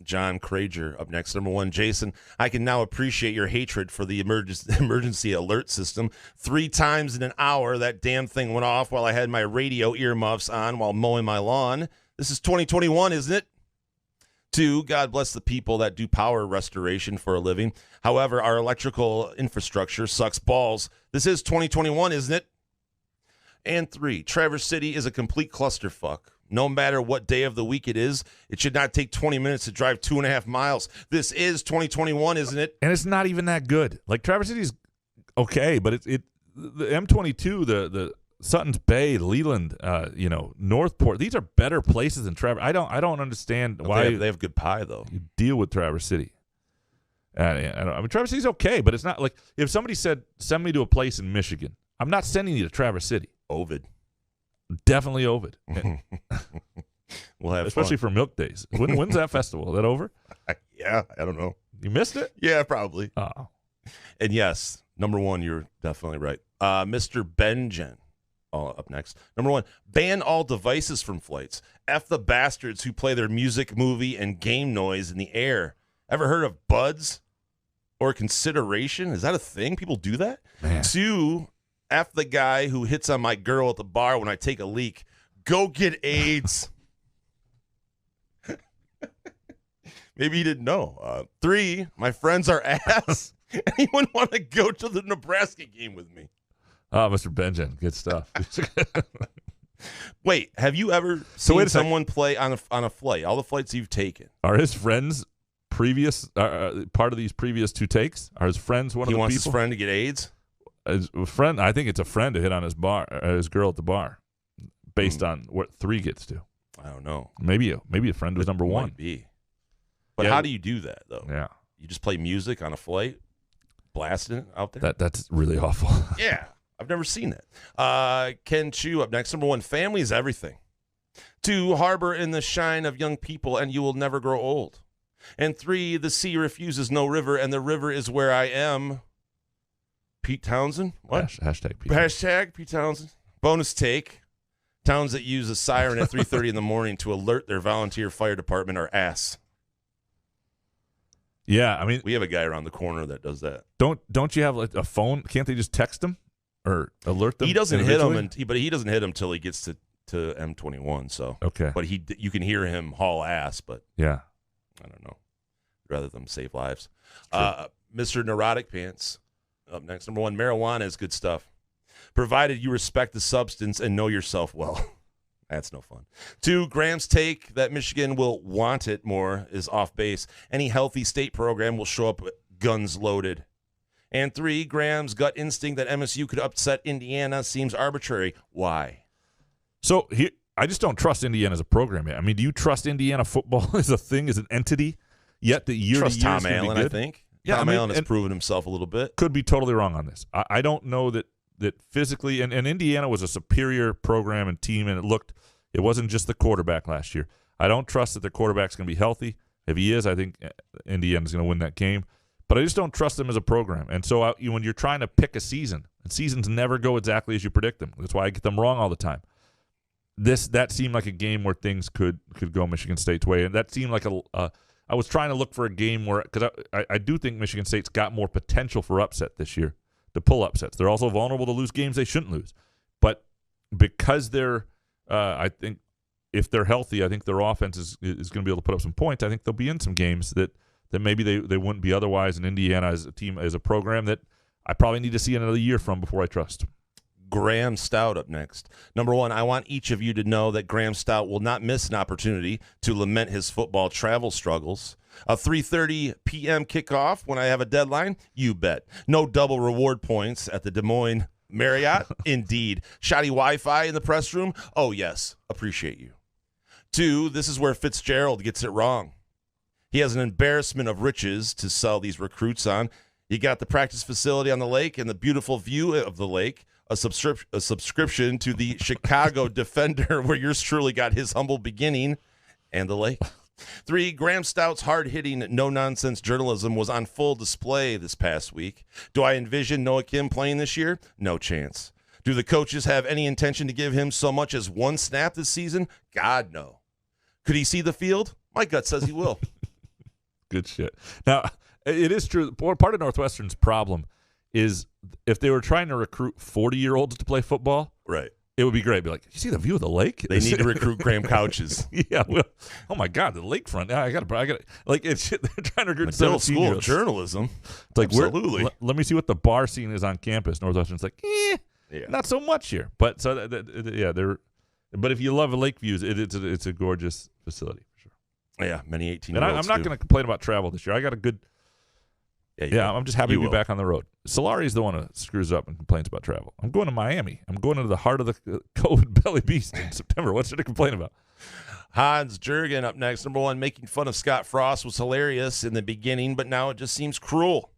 John Crager up next. Number 1, Jason, I can now appreciate your hatred for the emergency alert system. 3 times in an hour, that damn thing went off while I had my radio earmuffs on while mowing my lawn. This is 2021, isn't it? 2, God bless the people that do power restoration for a living. However, our electrical infrastructure sucks balls. This is 2021, isn't it? And 3, Traverse City is a complete clusterfuck. No matter what day of the week it is, it should not take 20 minutes to drive 2.5 miles. This is 2021, isn't it? And it's not even that good. Like Traverse City's okay, but the M22, the Sutton's Bay, Leland, Northport. These are better places than Traverse. I don't understand why they have good pie though. You deal with Traverse City. I mean, Traverse City's okay, but it's not like if somebody said send me to a place in Michigan, I'm not sending you to Traverse City. Ovid, definitely Ovid. We'll have especially fun. For Milk Days. When's that festival? Is that over? Yeah, I don't know. You missed it? Yeah, probably. Oh, and yes, number 1, you're definitely right. Mr. Benjen up next. Number 1, ban all devices from flights. F the bastards who play their music, movie, and game noise in the air. Ever heard of buds or consideration? Is that a thing? People do that? Man. 2, F the guy who hits on my girl at the bar when I take a leak. Go get AIDS. Maybe you didn't know. 3, my friends are ass. Anyone want to go to the Nebraska game with me? Oh, Mr. Benjamin, good stuff. Wait, have you ever seen someone play on a flight? All the flights you've taken. Are his friends previous part of these previous 2 takes? Are his friends one of the people? He wants his friend to get AIDS? His friend, I think it's a friend to hit on his girl at the bar, based on what 3 gets to. I don't know. Maybe a friend was number 1. Might be. But Yeah. how do you do that though? Yeah, You just play music on a flight, blasting it out there? that's really awful. Yeah. I've never seen that. Ken Chu up next. Number 1, family is everything. 2, harbor in the shine of young people and you will never grow old. And 3, the sea refuses no river and the river is where I am. Pete Townsend? What? Hashtag Pete. Hashtag Pete Townsend. Bonus take. Towns that use a siren at 3:30 in the morning to alert their volunteer fire department are ass. Yeah, I mean, We have a guy around the corner that does that. don't you have like a phone? Can't they just text them or alert them? He doesn't hit him, individually? but he doesn't hit him until he gets to M21. So, Okay. but you can hear him haul ass. But Yeah. I don't know. Rather than save lives. Mr. Neurotic Pants up next. Number 1, marijuana is good stuff, provided you respect the substance and know yourself well. That's no fun. 2, Graham's take that Michigan will want it more is off base. Any healthy state program will show up with guns loaded. And 3, Graham's gut instinct that MSU could upset Indiana seems arbitrary. Why? So I just don't trust Indiana as a program yet. I mean, do you trust Indiana football as a thing, as an entity? Yet the year Trust to year Tom is gonna be Allen, I good? think. Yeah, Tom I mean, Allen has and- proven himself a little bit. Could be totally wrong on this. I don't know that physically, and Indiana was a superior program and team, and it wasn't just the quarterback last year. I don't trust that their quarterback's going to be healthy. If he is, I think Indiana's going to win that game. But I just don't trust them as a program. And so when you're trying to pick a season, and seasons never go exactly as you predict them. That's why I get them wrong all the time. That seemed like a game where things could go Michigan State's way, and that seemed like I was trying to look for a game where, because I do think Michigan State's got more potential for upset this year, to pull upsets. They're also vulnerable to lose games they shouldn't lose. But because they're, I think, if they're healthy, I think their offense is going to be able to put up some points. I think they'll be in some games that maybe they wouldn't be otherwise. And Indiana as a team, as a program that I probably need to see another year from before I trust. Graham Stout up next. Number 1, I want each of you to know that Graham Stout will not miss an opportunity to lament his football travel struggles. A 3:30 p.m. kickoff when I have a deadline? You bet. No double reward points at the Des Moines Marriott? Indeed. Shoddy Wi-Fi in the press room? Oh, yes. Appreciate you. 2, this is where Fitzgerald gets it wrong. He has an embarrassment of riches to sell these recruits on. You got the practice facility on the lake and the beautiful view of the lake. A subscription to the Chicago Defender, where yours truly got his humble beginning, and the lake. 3, Graham Stout's hard-hitting, no-nonsense journalism was on full display this past week. Do I envision Noah Kim playing this year? No chance. Do the coaches have any intention to give him so much as 1 snap this season? God, no. Could he see the field? My gut says he will. Good shit. Now, it is true. Part of Northwestern's problem is if they were trying to recruit 40-year-olds to play football, Right. it would be great. Be like, you see the view of the lake? They need to recruit Graham Couches. Yeah. Well, oh my God, the lakefront. Yeah, I got like it's they're trying to recruit Medill School of 17-year-olds. Journalism. It's like Absolutely. let me see what the bar scene is on campus. Northwestern's like, Yeah. not so much here. But so they're. But if you love lake views, it's a gorgeous facility for sure. Yeah, many 18-year-olds And I'm not going to complain about travel this year. I got a good. Yeah, I'm just happy to be back on the road. Solari's the one that screws up and complains about travel. I'm going to Miami. I'm going into the heart of the COVID belly beast in September. What's there to complain about? Hans Jurgen up next. Number 1, making fun of Scott Frost was hilarious in the beginning, but now it just seems cruel.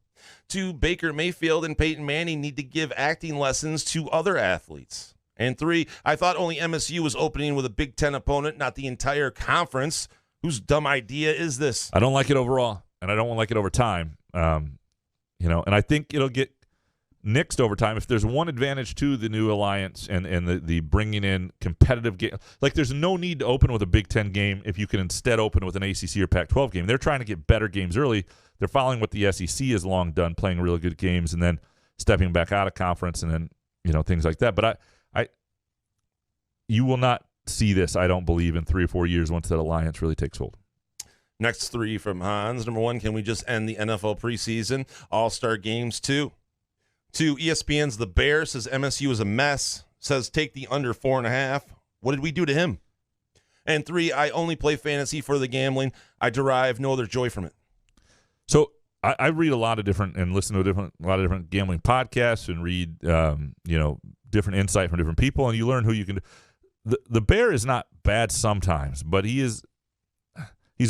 2, Baker Mayfield and Peyton Manning need to give acting lessons to other athletes. And 3, I thought only MSU was opening with a Big Ten opponent, not the entire conference. Whose dumb idea is this? I don't like it overall, and I don't like it over time. And I think it'll get nixed overtime. If there's one advantage to the new alliance and the bringing in competitive game, like there's no need to open with a Big Ten game if you can instead open with an ACC or Pac-12 game. They're trying to get better games early. They're following what the SEC has long done, playing really good games and then stepping back out of conference and then things like that. But you will not see this, I don't believe, in 3 or 4 years once that alliance really takes hold. Next 3 from Hans. Number 1, can we just end the NFL preseason? All-Star games 2. 2, ESPN's The Bear says MSU is a mess. Says take the under 4.5. What did we do to him? And 3, I only play fantasy for the gambling. I derive no other joy from it. So I read a lot of different and listen to a lot of different gambling podcasts and read different insight from different people, and you learn who you can. The Bear is not bad sometimes, but he's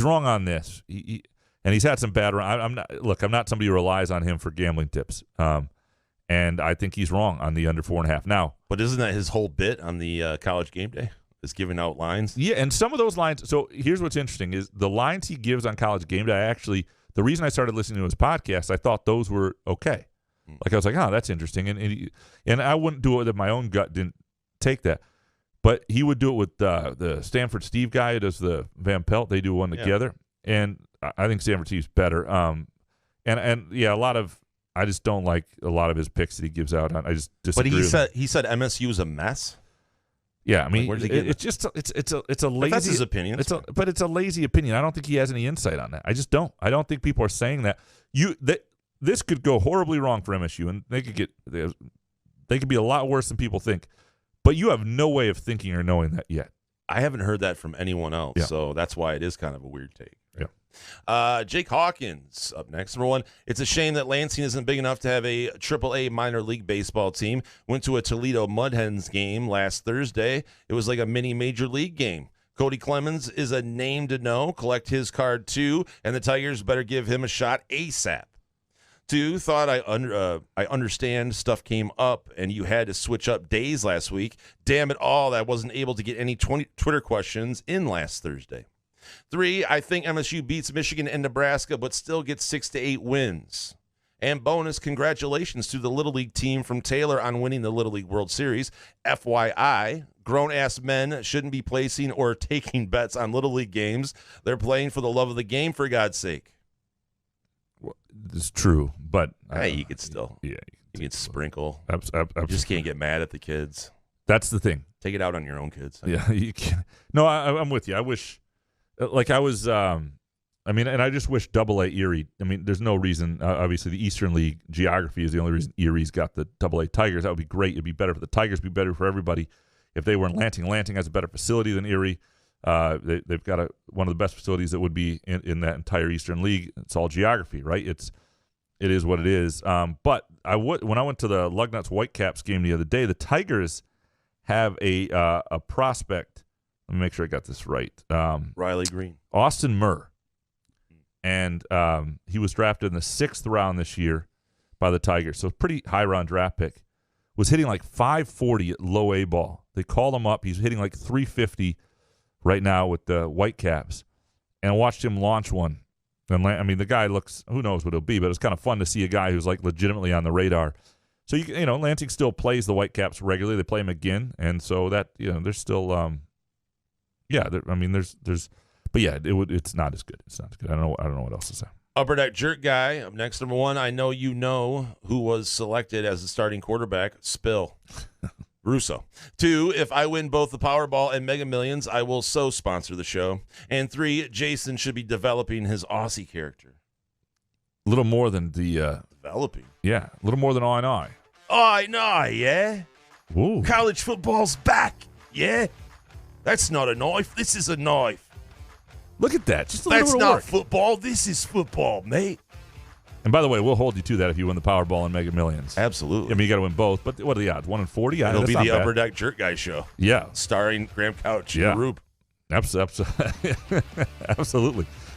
wrong on this. And he's had some bad. I'm not somebody who relies on him for gambling tips. And I think he's wrong on the under 4.5 now. But isn't that his whole bit on the College Game Day? Is giving out lines? Yeah, and some of those lines. So here's what's interesting is the lines he gives on College Game Day. The reason I started listening to his podcast, I thought those were okay. Like I was like, oh, that's interesting, and I wouldn't do it if my own gut didn't take that. But he would do it with the Stanford Steve guy who does the Van Pelt. They do one together, and I think Stanford Steve's better. A lot of I just don't like a lot of his picks that he gives out. I just disagree. But he said MSU is a mess. Yeah, I mean, where's he getting it's just it's a lazy. That's his opinion. But it's a lazy opinion. I don't think he has any insight on that. I just don't. I don't think people are saying that. This could go horribly wrong for MSU, and they could be a lot worse than people think. But you have no way of thinking or knowing that yet. I haven't heard that from anyone else, so that's why it is kind of a weird take. Right? Jake Hawkins up next. Number 1, it's a shame that Lansing isn't big enough to have a AAA minor league baseball team. Went to a Toledo Mud Hens game last Thursday. It was like a mini major league game. Cody Clemens is a name to know. Collect his card too, and the Tigers better give him a shot ASAP. 2, thought I understand stuff came up and you had to switch up days last week. Damn it all, I wasn't able to get any Twitter questions in last Thursday. 3, I think MSU beats Michigan and Nebraska, but still gets 6 to 8 wins. And bonus, congratulations to the Little League team from Taylor on winning the Little League World Series. FYI, grown-ass men shouldn't be placing or taking bets on Little League games. They're playing for the love of the game, for God's sake. Well, it's true, but hey, you could still, you could sprinkle. You just can't get mad at the kids. That's the thing. Take it out on your own kids. Yeah, you can. No, I'm with you. I wish, like I was. And I just wish AA Erie. I mean, there's no reason. Obviously, the Eastern League geography is the only reason Erie's got the AA Tigers. That would be great. It'd be better for the Tigers. It'd be better for everybody if they were in Lansing. Lansing has a better facility than Erie. They've got one of the best facilities that would be in that entire Eastern League. It's all geography, right? It is what it is. But when I went to the Lugnuts Whitecaps game the other day, the Tigers have a prospect. Let me make sure I got this right. Riley Green, Austin Murr, and he was drafted in the 6th round this year by the Tigers, so pretty high round draft pick. Was hitting like 540 at low A ball. They called him up. He's hitting like 350. Right now with the Whitecaps, and I watched him launch one. And the guy looks, who knows what it'll be, but it's kind of fun to see a guy who's like legitimately on the radar. So Lansing still plays the Whitecaps regularly. They play them again, and so that there's still, it's not as good. It's not as good. I don't know what else to say. Upper Deck Jerk Guy up next. Number 1, I know you know who was selected as the starting quarterback. Spill. Russo. 2, if I win both the Powerball and Mega Millions, I will so sponsor the show. And 3, Jason should be developing his Aussie character. A little more than the developing. Yeah, a little more than I know. I know, yeah. Ooh. College football's back, yeah. That's not a knife. This is a knife. Look at that. Just a That's little not work. football. This is football, mate. And by the way, we'll hold you to that if you win the Powerball and Mega Millions. Absolutely. I mean, you got to win both. But what are the odds? 1 in 40? It'll be the Upper Deck Jerk Guy show. Yeah. Starring Graham Couch and Rube. Absolutely.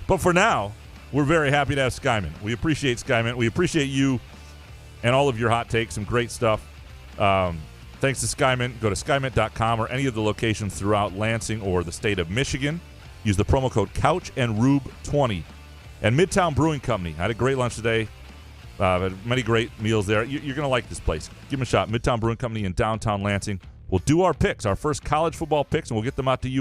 But for now, we're very happy to have Skyman. We appreciate Skyman. We appreciate you and all of your hot takes. Some great stuff. Thanks to Skyman. Go to skymint.com or any of the locations throughout Lansing or the state of Michigan. Use the promo code CouchAndRube20. And Midtown Brewing Company. I had a great lunch today. Many great meals there. You're going to like this place. Give them a shot. Midtown Brewing Company in downtown Lansing. We'll do our picks, our first college football picks, and we'll get them out to you